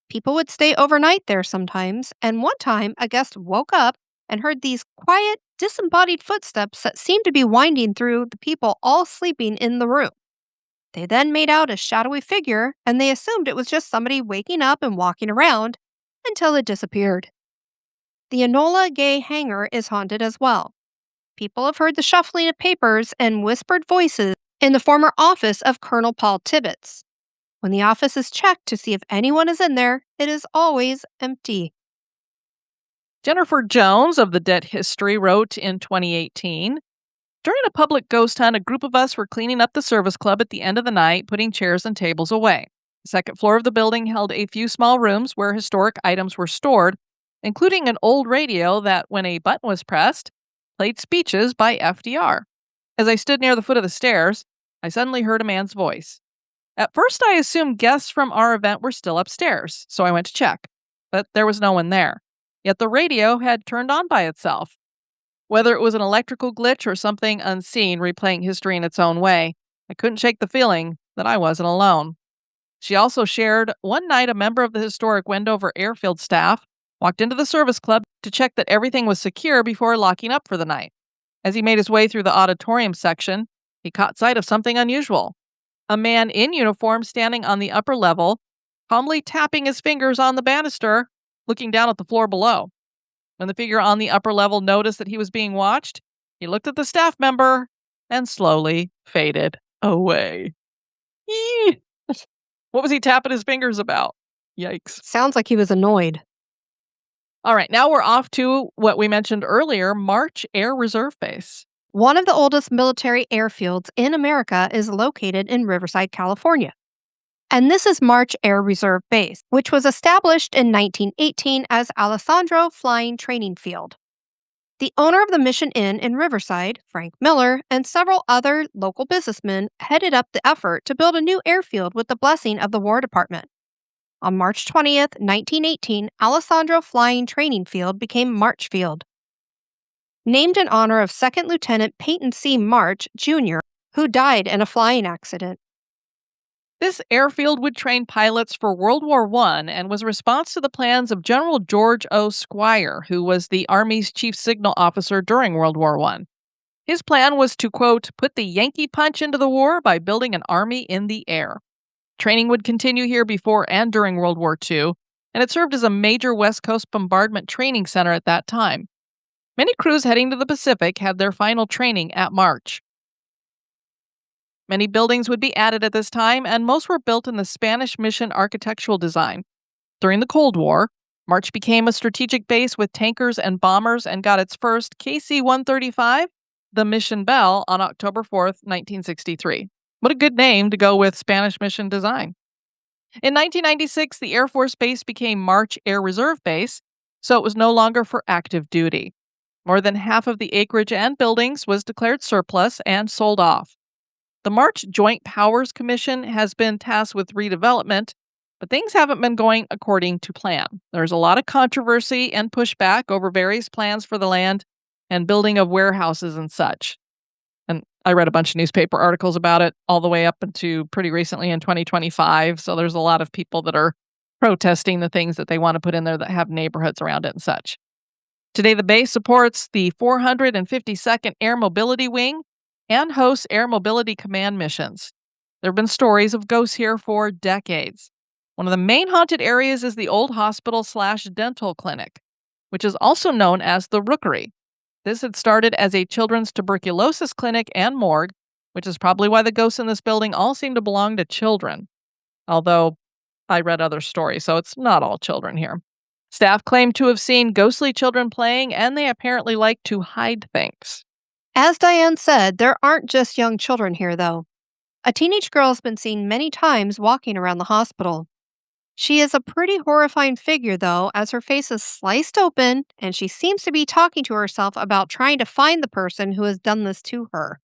People would stay overnight there sometimes, and one time a guest woke up and heard these quiet, disembodied footsteps that seemed to be winding through the people all sleeping in the room. They then made out a shadowy figure, and they assumed it was just somebody waking up and walking around until it disappeared. The Enola Gay hangar is haunted as well. People have heard the shuffling of papers and whispered voices in the former office of Colonel Paul Tibbets. When the office is checked to see if anyone is in there, it is always empty. Jennifer Jones of the Debt History wrote in 2018, during a public ghost hunt, a group of us were cleaning up the service club at the end of the night, putting chairs and tables away. The second floor of the building held a few small rooms where historic items were stored, including an old radio that, when a button was pressed, played speeches by FDR. As I stood near the foot of the stairs, I suddenly heard a man's voice. At first, I assumed guests from our event were still upstairs, so I went to check. But there was no one there. Yet the radio had turned on by itself. Whether it was an electrical glitch or something unseen replaying history in its own way, I couldn't shake the feeling that I wasn't alone. She also shared, one night a member of the historic Wendover Airfield staff walked into the service club to check that everything was secure before locking up for the night. As he made his way through the auditorium section, he caught sight of something unusual. A man in uniform standing on the upper level, calmly tapping his fingers on the banister, looking down at the floor below. When the figure on the upper level noticed that he was being watched, he looked at the staff member and slowly faded away. Eee! What was he tapping his fingers about? Yikes. Sounds like he was annoyed. All right, now we're off to what we mentioned earlier, March Air Reserve Base. One of the oldest military airfields in America is located in Riverside, California. And this is March Air Reserve Base, which was established in 1918 as Alessandro Flying Training Field. The owner of the Mission Inn in Riverside, Frank Miller, and several other local businessmen headed up the effort to build a new airfield with the blessing of the War Department. On March 20th, 1918, Alessandro Flying Training Field became March Field. Named in honor of 2nd Lieutenant Peyton C. March, Jr., who died in a flying accident. This airfield would train pilots for World War I and was a response to the plans of General George O. Squire, who was the Army's chief signal officer during World War I. His plan was to, quote, put the Yankee punch into the war by building an army in the air. Training would continue here before and during World War II, and it served as a major West Coast bombardment training center at that time. Many crews heading to the Pacific had their final training at March. Many buildings would be added at this time, and most were built in the Spanish mission architectural design. During the Cold War, March became a strategic base with tankers and bombers and got its first KC-135, the Mission Belle, on October 4th, 1963. What a good name to go with Spanish mission design. In 1996, the Air Force Base became March Air Reserve Base, so it was no longer for active duty. More than half of the acreage and buildings was declared surplus and sold off. The March Joint Powers Commission has been tasked with redevelopment, but things haven't been going according to plan. There's a lot of controversy and pushback over various plans for the land and building of warehouses and such. And I read a bunch of newspaper articles about it all the way up into pretty recently in 2025, so there's a lot of people that are protesting the things that they want to put in there that have neighborhoods around it and such. Today, the base supports the 452nd Air Mobility Wing and hosts Air Mobility Command missions. There have been stories of ghosts here for decades. One of the main haunted areas is the old hospital/dental clinic, which is also known as the Rookery. This had started as a children's tuberculosis clinic and morgue, which is probably why the ghosts in this building all seem to belong to children. Although I read other stories, so it's not all children here. Staff claim to have seen ghostly children playing, and they apparently like to hide things. As Diane said, there aren't just young children here, though. A teenage girl has been seen many times walking around the hospital. She is a pretty horrifying figure, though, as her face is sliced open and she seems to be talking to herself about trying to find the person who has done this to her.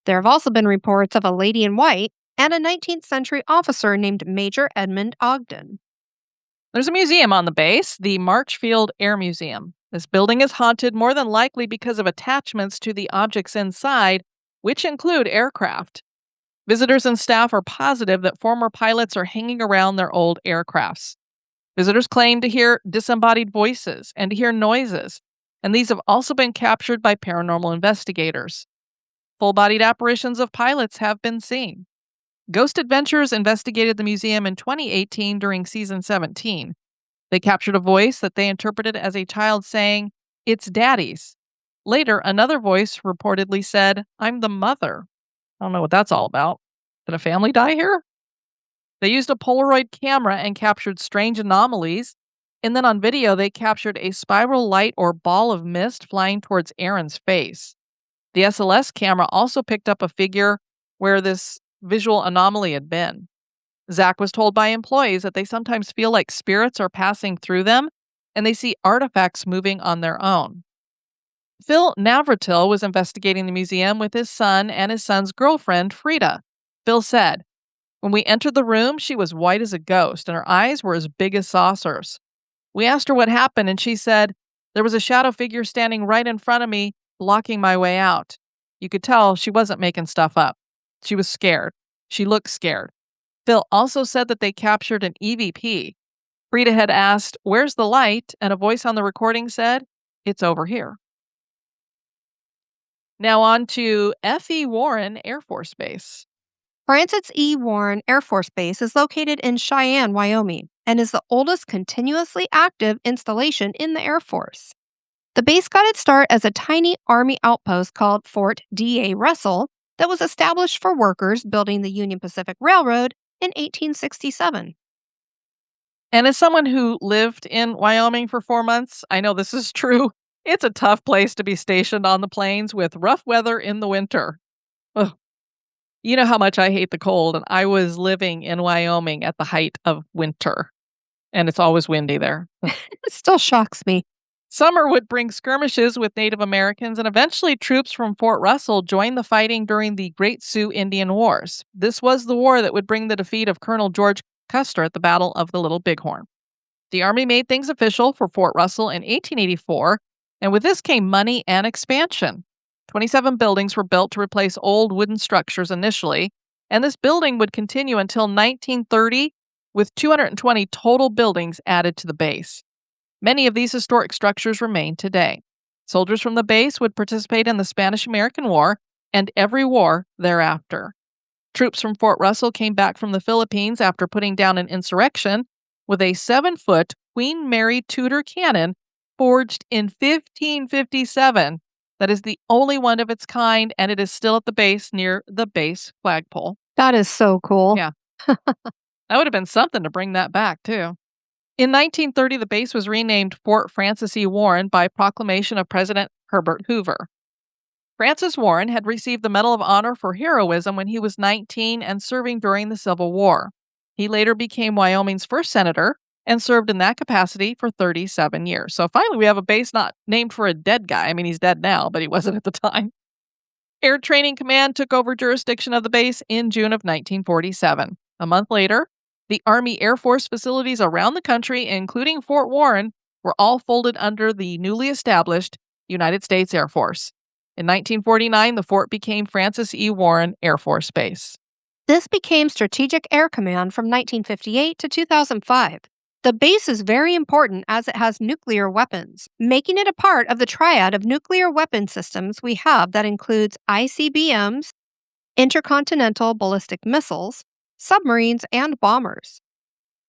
There have also been reports of a lady in white and a 19th century officer named Major Edmund Ogden. There's a museum on the base, the Marchfield Air Museum. This building is haunted more than likely because of attachments to the objects inside, which include aircraft. Visitors and staff are positive that former pilots are hanging around their old aircrafts. Visitors claim to hear disembodied voices and to hear noises, and these have also been captured by paranormal investigators. Full-bodied apparitions of pilots have been seen. Ghost Adventures investigated the museum in 2018 during season 17. They captured a voice that they interpreted as a child saying, "It's Daddy's." Later, another voice reportedly said, "I'm the mother." I don't know what that's all about. Did a family die here? They used a Polaroid camera and captured strange anomalies. And then on video, they captured a spiral light or ball of mist flying towards Aaron's face. The SLS camera also picked up a figure where this visual anomaly had been. Zach was told by employees that they sometimes feel like spirits are passing through them and they see artifacts moving on their own. Phil Navratil was investigating the museum with his son and his son's girlfriend, Frida. Phil said, "When we entered the room, she was white as a ghost and her eyes were as big as saucers. We asked her what happened and she said, there was a shadow figure standing right in front of me, blocking my way out. You could tell she wasn't making stuff up. She was scared. She looked scared." Phil also said that they captured an EVP. Frida had asked, "Where's the light?" And a voice on the recording said, "It's over here." Now on to F.E. Warren Air Force Base. Francis E. Warren Air Force Base is located in Cheyenne, Wyoming, and is the oldest continuously active installation in the Air Force. The base got its start as a tiny Army outpost called Fort D.A. Russell that was established for workers building the Union Pacific Railroad in 1867. And as someone who lived in Wyoming for 4 months, I know this is true. It's a tough place to be stationed on the plains with rough weather in the winter. Ugh. You know how much I hate the cold, and I was living in Wyoming at the height of winter, and it's always windy there. Ugh. It still shocks me. Summer would bring skirmishes with Native Americans, and eventually troops from Fort Russell joined the fighting during the Great Sioux Indian Wars. This was the war that would bring the defeat of Colonel George Custer at the Battle of the Little Bighorn. The Army made things official for Fort Russell in 1884, and with this came money and expansion. 27 buildings were built to replace old wooden structures initially, and this building would continue until 1930, with 220 total buildings added to the base. Many of these historic structures remain today. Soldiers from the base would participate in the Spanish-American War and every war thereafter. Troops from Fort Russell came back from the Philippines after putting down an insurrection with a 7-foot Queen Mary Tudor cannon forged in 1557. That is the only one of its kind, and it is still at the base near the base flagpole. That is so cool. Yeah. That would have been something to bring that back, too. In 1930, the base was renamed Fort Francis E. Warren by proclamation of President Herbert Hoover. Francis Warren had received the Medal of Honor for heroism when he was 19 and serving during the Civil War. He later became Wyoming's first senator and served in that capacity for 37 years. So finally, we have a base not named for a dead guy. I mean, he's dead now, but he wasn't at the time. Air Training Command took over jurisdiction of the base in June of 1947. A month later, the Army Air Force facilities around the country, including Fort Warren, were all folded under the newly established United States Air Force. In 1949, the fort became Francis E. Warren Air Force Base. This became Strategic Air Command from 1958 to 2005. The base is very important as it has nuclear weapons, making it a part of the triad of nuclear weapon systems we have that includes ICBMs, intercontinental ballistic missiles, submarines, and bombers.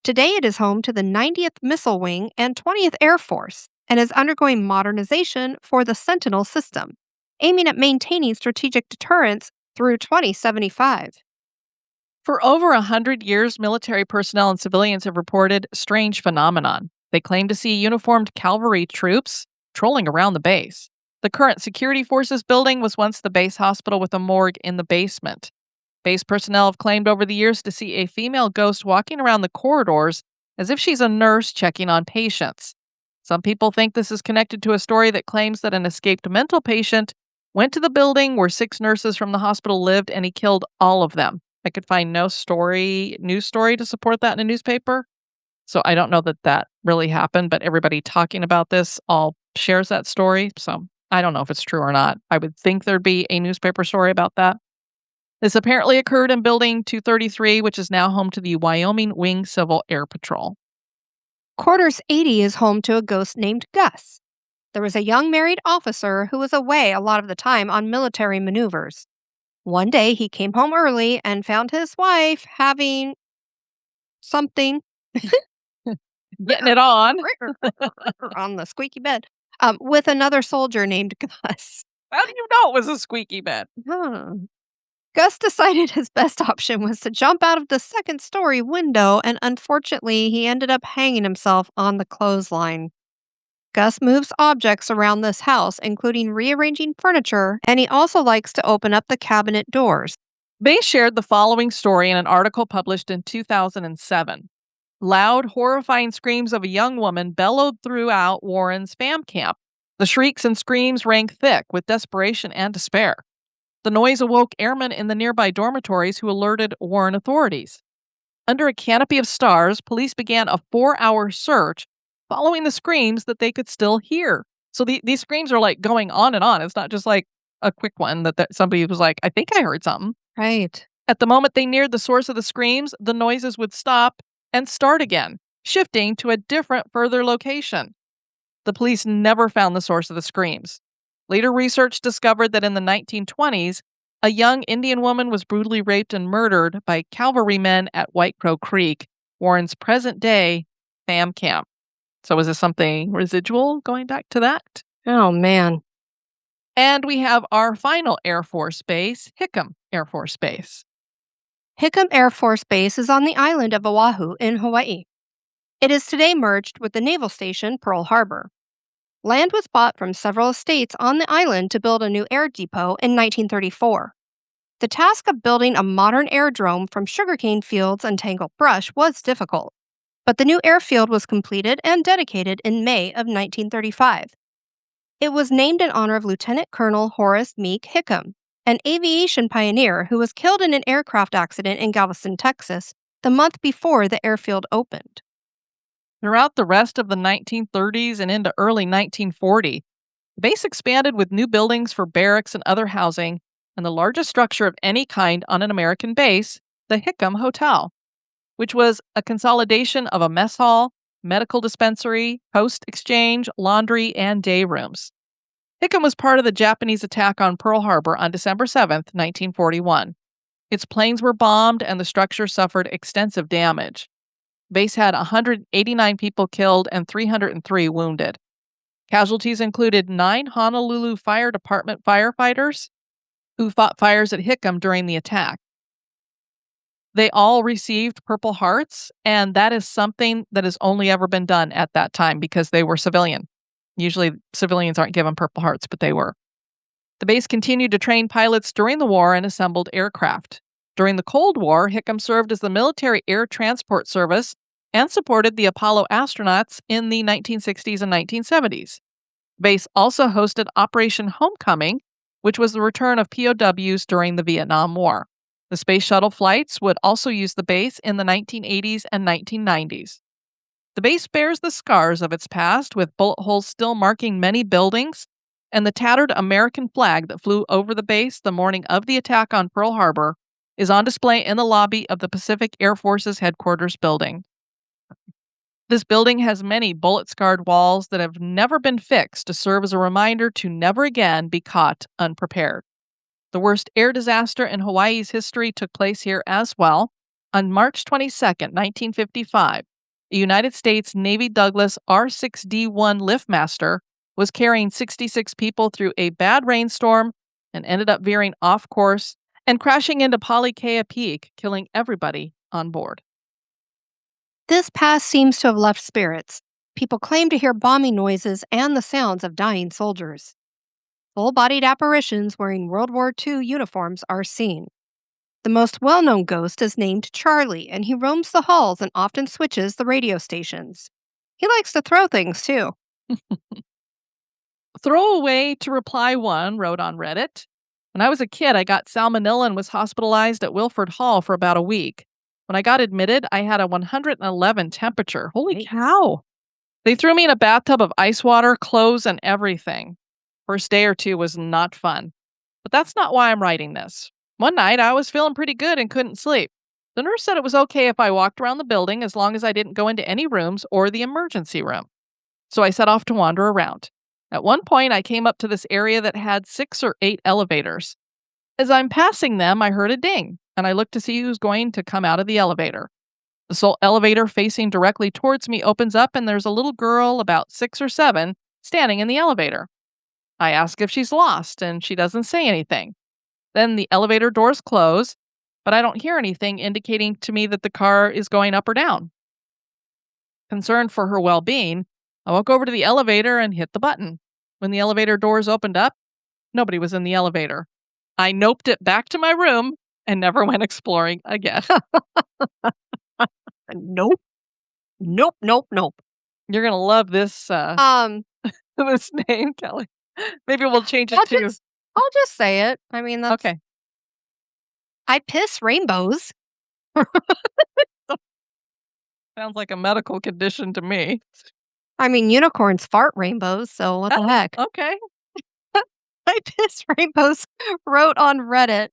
Today it is home to the 90th Missile Wing and 20th Air Force and is undergoing modernization for the Sentinel system, aiming at maintaining strategic deterrence through 2075. For over 100 years, military personnel and civilians have reported strange phenomenon. They claim to see uniformed cavalry troops trolling around the base. The current Security Forces building was once the base hospital with a morgue in the basement. Base personnel have claimed over the years to see a female ghost walking around the corridors as if she's a nurse checking on patients. Some people think this is connected to a story that claims that an escaped mental patient went to the building where 6 nurses from the hospital lived and he killed all of them. I could find no news story to support that in a newspaper. So I don't know that that really happened, but everybody talking about this all shares that story. So I don't know if it's true or not. I would think there'd be a newspaper story about that. This apparently occurred in Building 233, which is now home to the Wyoming Wing Civil Air Patrol. Quarters 80 is home to a ghost named Gus. There was a young married officer who was away a lot of the time on military maneuvers. One day he came home early and found his wife having something Getting it on. on the squeaky bed with another soldier named Gus. How do you know it was a squeaky bed? Huh. Gus decided his best option was to jump out of the second story window, and unfortunately, he ended up hanging himself on the clothesline. Gus moves objects around this house, including rearranging furniture, and he also likes to open up the cabinet doors. Bay shared the following story in an article published in 2007. Loud, horrifying screams of a young woman bellowed throughout Warren's fam camp. The shrieks and screams rang thick with desperation and despair. The noise awoke airmen in the nearby dormitories who alerted Warren authorities. Under a canopy of stars, police began a 4-hour search following the screams that they could still hear. So these screams are like going on and on. It's not just like a quick one that somebody was like, I think I heard something. Right. At the moment they neared the source of the screams, the noises would stop and start again, shifting to a different, further location. The police never found the source of the screams. Later research discovered that in the 1920s, a young Indian woman was brutally raped and murdered by cavalrymen at White Crow Creek, Warren's present-day fam camp. So is this something residual going back to that? Oh, man. And we have our final Air Force base, Hickam Air Force Base. Hickam Air Force Base is on the island of Oahu in Hawaii. It is today merged with the naval station Pearl Harbor. Land was bought from several estates on the island to build a new air depot in 1934. The task of building a modern aerodrome from sugarcane fields and tangled brush was difficult, but the new airfield was completed and dedicated in May of 1935. It was named in honor of Lieutenant Colonel Horace Meek Hickam, an aviation pioneer who was killed in an aircraft accident in Galveston, Texas, the month before the airfield opened. Throughout the rest of the 1930s and into early 1940, the base expanded with new buildings for barracks and other housing, and the largest structure of any kind on an American base, the Hickam Hotel, which was a consolidation of a mess hall, medical dispensary, post exchange, laundry, and day rooms. Hickam was part of the Japanese attack on Pearl Harbor on December 7th, 1941. Its planes were bombed and the structure suffered extensive damage. Base had 189 people killed and 303 wounded. Casualties included 9 Honolulu Fire Department firefighters who fought fires at Hickam during the attack. They all received Purple Hearts, and that is something that has only ever been done at that time because they were civilian. Usually civilians aren't given Purple Hearts, but they were. The base continued to train pilots during the war and assembled aircraft. During the Cold War, Hickam served as the military air transport service and supported the Apollo astronauts in the 1960s and 1970s. Base also hosted Operation Homecoming, which was the return of POWs during the Vietnam War. The space shuttle flights would also use the base in the 1980s and 1990s. The base bears the scars of its past, with bullet holes still marking many buildings, and the tattered American flag that flew over the base the morning of the attack on Pearl Harbor is on display in the lobby of the Pacific Air Force's headquarters building. This building has many bullet-scarred walls that have never been fixed to serve as a reminder to never again be caught unprepared. The worst air disaster in Hawaii's history took place here as well. On March 22, 1955, a United States Navy Douglas R-6D-1 Liftmaster was carrying 66 people through a bad rainstorm and ended up veering off course and crashing into Polycea Peak, killing everybody on board. This past seems to have left spirits. People claim to hear bombing noises and the sounds of dying soldiers. Full-bodied apparitions wearing World War II uniforms are seen. The most well-known ghost is named Charlie, and he roams the halls and often switches the radio stations. He likes to throw things, too. Throwaway to reply one wrote on Reddit, "When I was a kid, I got salmonella and was hospitalized at Wilford Hall for about a week. When I got admitted, I had a 111 temperature. Holy cow! They threw me in a bathtub of ice water, clothes, and everything. First day or two was not fun. But that's not why I'm writing this. One night, I was feeling pretty good and couldn't sleep. The nurse said it was okay if I walked around the building as long as I didn't go into any rooms or the emergency room. So I set off to wander around. At one point, I came up to this area that had 6 or 8 elevators. As I'm passing them, I heard a ding, and I looked to see who's going to come out of the elevator. The sole elevator facing directly towards me opens up, and there's a little girl about 6 or 7 standing in the elevator. I ask if she's lost, and she doesn't say anything. Then the elevator doors close, but I don't hear anything indicating to me that the car is going up or down. Concerned for her well being, I walk over to the elevator and hit the button. When the elevator doors opened up, nobody was in the elevator. I noped it back to my room and never went exploring again. Nope. Nope, nope, nope. You're gonna love this Um, this name, Kelly. Maybe we'll change I'll it to just I'll just say it. I mean, that's okay. I piss rainbows. Sounds like a medical condition to me. I mean, unicorns fart rainbows, so what the Oh, heck? okay. I piss rainbows wrote on Reddit.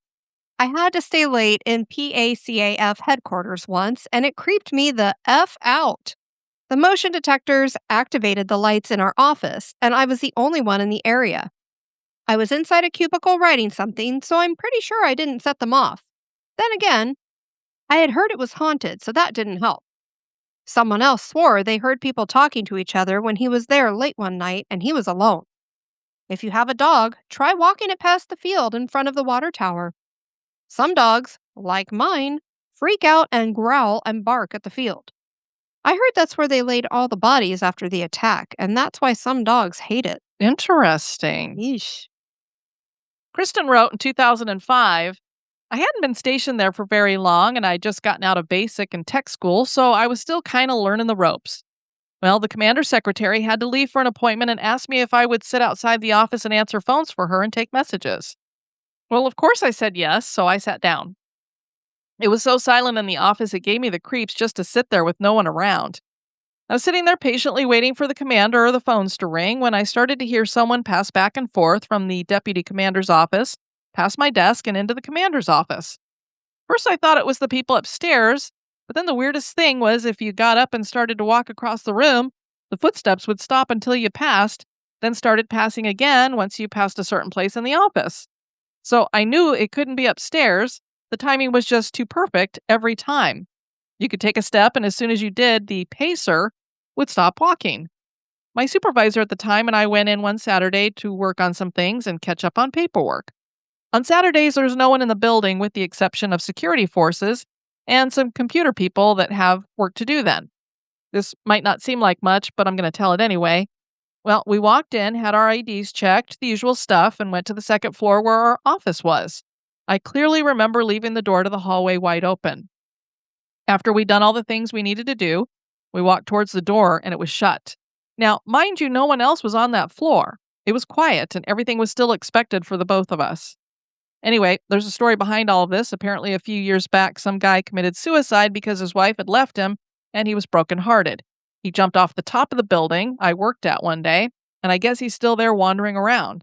I had to stay late in PACAF headquarters once, and it creeped me the F out. The motion detectors activated the lights in our office, and I was the only one in the area. I was inside a cubicle writing something, so I'm pretty sure I didn't set them off. Then again, I had heard it was haunted, so that didn't help. Someone else swore they heard people talking to each other when he was there late one night and he was alone. If you have a dog, try walking it past the field in front of the water tower. Some dogs, like mine, freak out and growl and bark at the field. I heard that's where they laid all the bodies after the attack, and that's why some dogs hate it. Interesting. Yeesh. Kristen wrote in 2005, I hadn't been stationed there for very long and I'd just gotten out of basic and tech school, so I was still kind of learning the ropes. Well, the commander's secretary had to leave for an appointment and asked me if I would sit outside the office and answer phones for her and take messages. Well, of course I said yes, so I sat down. It was so silent in the office it gave me the creeps just to sit there with no one around. I was sitting there patiently waiting for the commander or the phones to ring when I started to hear someone pass back and forth from the deputy commander's office, past my desk, and into the commander's office. First, I thought it was the people upstairs, but then the weirdest thing was if you got up and started to walk across the room, the footsteps would stop until you passed, then started passing again once you passed a certain place in the office. So I knew it couldn't be upstairs. The timing was just too perfect every time. You could take a step, and as soon as you did, the pacer would stop walking. My supervisor at the time and I went in one Saturday to work on some things and catch up on paperwork. On Saturdays, there's no one in the building with the exception of security forces and some computer people that have work to do then. This might not seem like much, but I'm going to tell it anyway. Well, we walked in, had our IDs checked, the usual stuff, and went to the second floor where our office was. I clearly remember leaving the door to the hallway wide open. After we'd done all the things we needed to do, we walked towards the door and it was shut. Now, mind you, no one else was on that floor. It was quiet and everything was still expected for the both of us. Anyway, there's a story behind all of this. Apparently, a few years back, some guy committed suicide because his wife had left him and he was brokenhearted. He jumped off the top of the building I worked at one day, and I guess he's still there wandering around.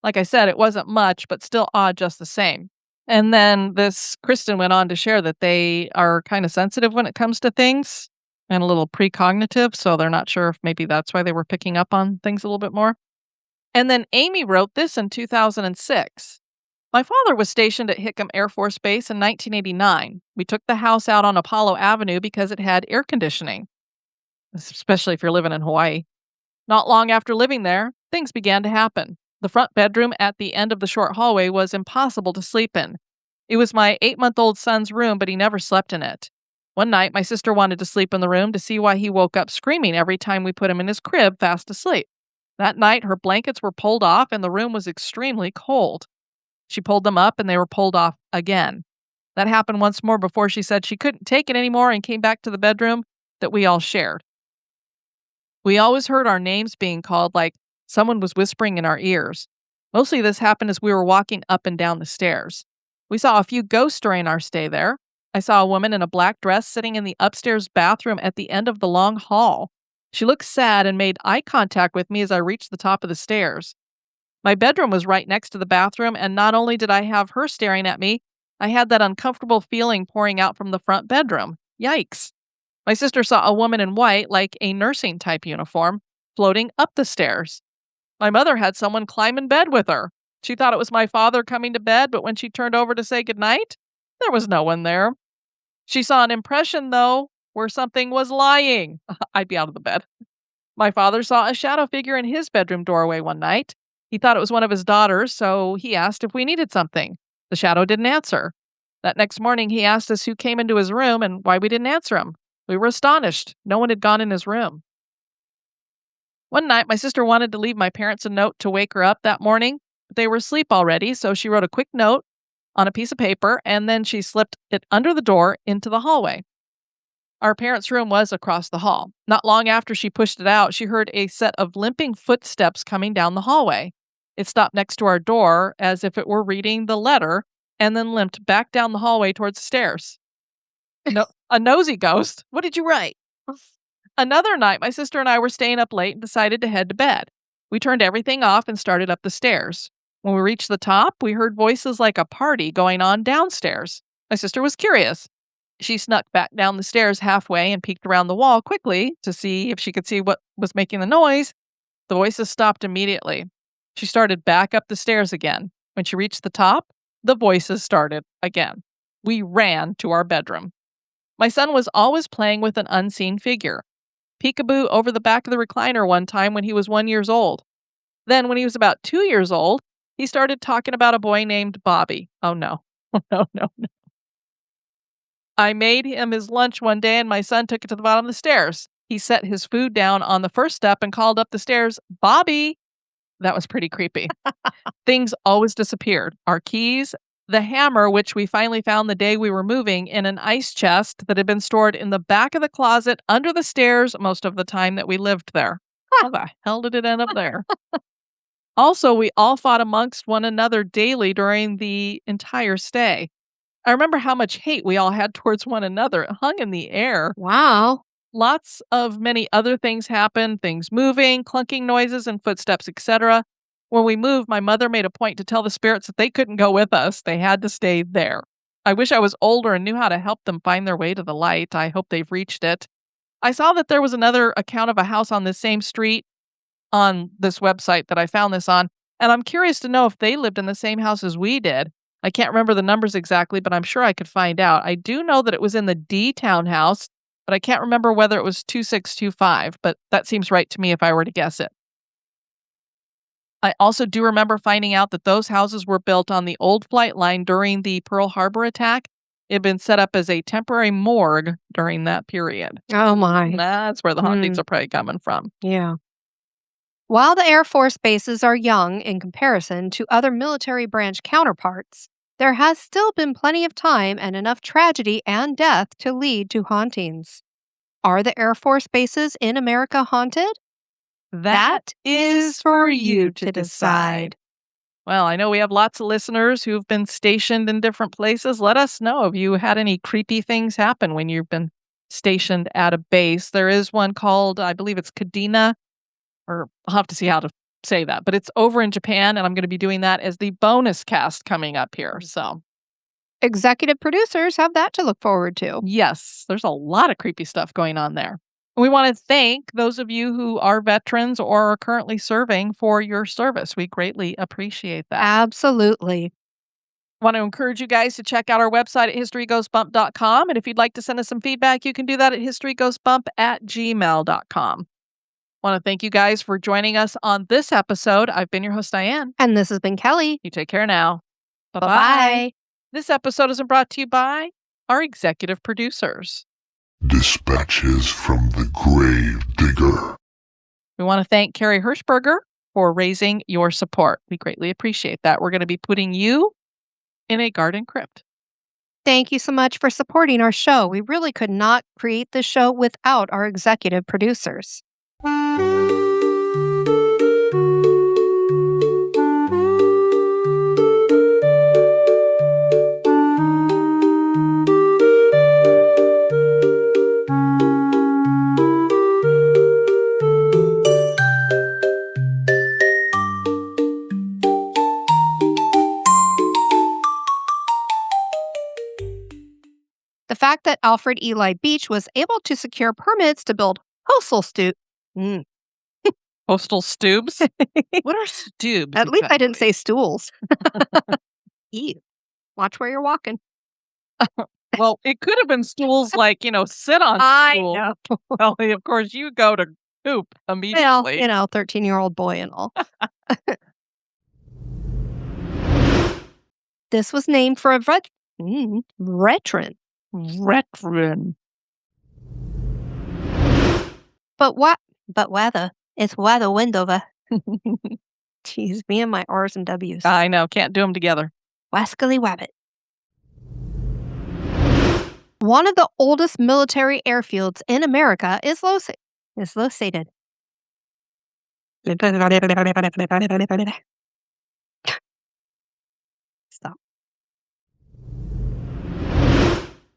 Like I said, it wasn't much, but still odd just the same. And then this Kristen went on to share that they are kind of sensitive when it comes to things and a little precognitive, so they're not sure if maybe that's why they were picking up on things a little bit more. And then Amy wrote this in 2006. My father was stationed at Hickam Air Force Base in 1989. We took the house out on Apollo Avenue because it had air conditioning, especially if you're living in Hawaii. Not long after living there, things began to happen. The front bedroom at the end of the short hallway was impossible to sleep in. It was my 8-month-old son's room, but he never slept in it. One night, my sister wanted to sleep in the room to see why he woke up screaming every time we put him in his crib fast asleep. That night, her blankets were pulled off and the room was extremely cold. She pulled them up and they were pulled off again. That happened once more before she said she couldn't take it anymore and came back to the bedroom that we all shared. We always heard our names being called like someone was whispering in our ears. Mostly this happened as we were walking up and down the stairs. We saw a few ghosts during our stay there. I saw a woman in a black dress sitting in the upstairs bathroom at the end of the long hall. She looked sad and made eye contact with me as I reached the top of the stairs. My bedroom was right next to the bathroom, and not only did I have her staring at me, I had that uncomfortable feeling pouring out from the front bedroom. Yikes. My sister saw a woman in white, like a nursing type uniform, floating up the stairs. My mother had someone climb in bed with her. She thought it was my father coming to bed, but when she turned over to say goodnight, there was no one there. She saw an impression, though, where something was lying. I'd be out of the bed. My father saw a shadow figure in his bedroom doorway one night. He thought it was one of his daughters, so he asked if we needed something. The shadow didn't answer. That next morning, he asked us who came into his room and why we didn't answer him. We were astonished. No one had gone in his room. One night, my sister wanted to leave my parents a note to wake her up that morning, but they were asleep already, so she wrote a quick note on a piece of paper, and then she slipped it under the door into the hallway. Our parents' room was across the hall. Not long after she pushed it out, she heard a set of limping footsteps coming down the hallway. It stopped next to our door as if it were reading the letter and then limped back down the hallway towards the stairs. No, a nosy ghost. What did you write? Another night, my sister and I were staying up late and decided to head to bed. We turned everything off and started up the stairs. When we reached the top, we heard voices like a party going on downstairs. My sister was curious. She snuck back down the stairs halfway and peeked around the wall quickly to see if she could see what was making the noise. The voices stopped immediately. She started back up the stairs again. When she reached the top, the voices started again. We ran to our bedroom. My son was always playing with an unseen figure. Peekaboo over the back of the recliner one time when he was 1 year old. Then, when he was about 2 years old, he started talking about a boy named Bobby. Oh, no. No, no, no. I made him his lunch one day, and my son took it to the bottom of the stairs. He set his food down on the first step and called up the stairs, "Bobby!" That was pretty creepy. Things always disappeared. Our keys, the hammer, which we finally found the day we were moving, in an ice chest that had been stored in the back of the closet under the stairs most of the time that we lived there. How the hell did it end up there? Also, we all fought amongst one another daily during the entire stay. I remember how much hate we all had towards one another. It hung in the air. Wow. Lots of many other things happened, things moving, clunking noises and footsteps, etc. When we moved, my mother made a point to tell the spirits that they couldn't go with us. They had to stay there. I wish I was older and knew how to help them find their way to the light. I hope they've reached it. I saw that there was another account of a house on this same street on this website that I found this on, and I'm curious to know if they lived in the same house as we did. I can't remember the numbers exactly, but I'm sure I could find out. I do know that it was in the D townhouse, but I can't remember whether it was 2625, but that seems right to me if I were to guess it. I also do remember finding out that those houses were built on the old flight line during the Pearl Harbor attack. It had been set up as a temporary morgue during that period. Oh, my. That's where the hauntings are probably coming from. Yeah. While the Air Force bases are young in comparison to other military branch counterparts, there has still been plenty of time and enough tragedy and death to lead to hauntings. Are the Air Force bases in America haunted? That is for you to decide. Well, I know we have lots of listeners who've been stationed in different places. Let us know if you had any creepy things happen when you've been stationed at a base. There is one called, I believe it's Kadena, or I'll have to see how to say that, but it's over in Japan, and I'm going to be doing that as the bonus cast coming up here. So, Executive producers have that to look forward to. yes, there's a lot of creepy stuff going on there. We want to thank those of you who are veterans or are currently serving for your service. We greatly appreciate that. Absolutely. Want to encourage you guys to check out our website at historygoesbump.com. And if you'd like to send us some feedback, you can do that at historygoesbump@gmail.com. Want to thank you guys for joining us on this episode. I've been your host, Diane. And this has been Kelly. You take care now. Bye-bye. Bye-bye. This episode is brought to you by our executive producers. Dispatches from the Grave Digger. We want to thank Carrie Hirschberger for raising your support. We greatly appreciate that. We're going to be putting you in a garden crypt. Thank you so much for supporting our show. We really could not create this show without our executive producers. The fact that Alfred Eli Beach was able to secure permits to build postal Postal stoobs? What are stoobs? At least I didn't exactly? say stools. Ew. Watch where you're walking. Well, it could have been stools like, sit on I stool. know. Well, of course, you go to poop Well, immediately. 13-year-old boy and all. This was named for a veteran. Veteran. But what? But weather. It's weather windover. Jeez, me and my R's and W's. I know, can't do them together. Wascally Wabbit. One of the oldest military airfields in America is located.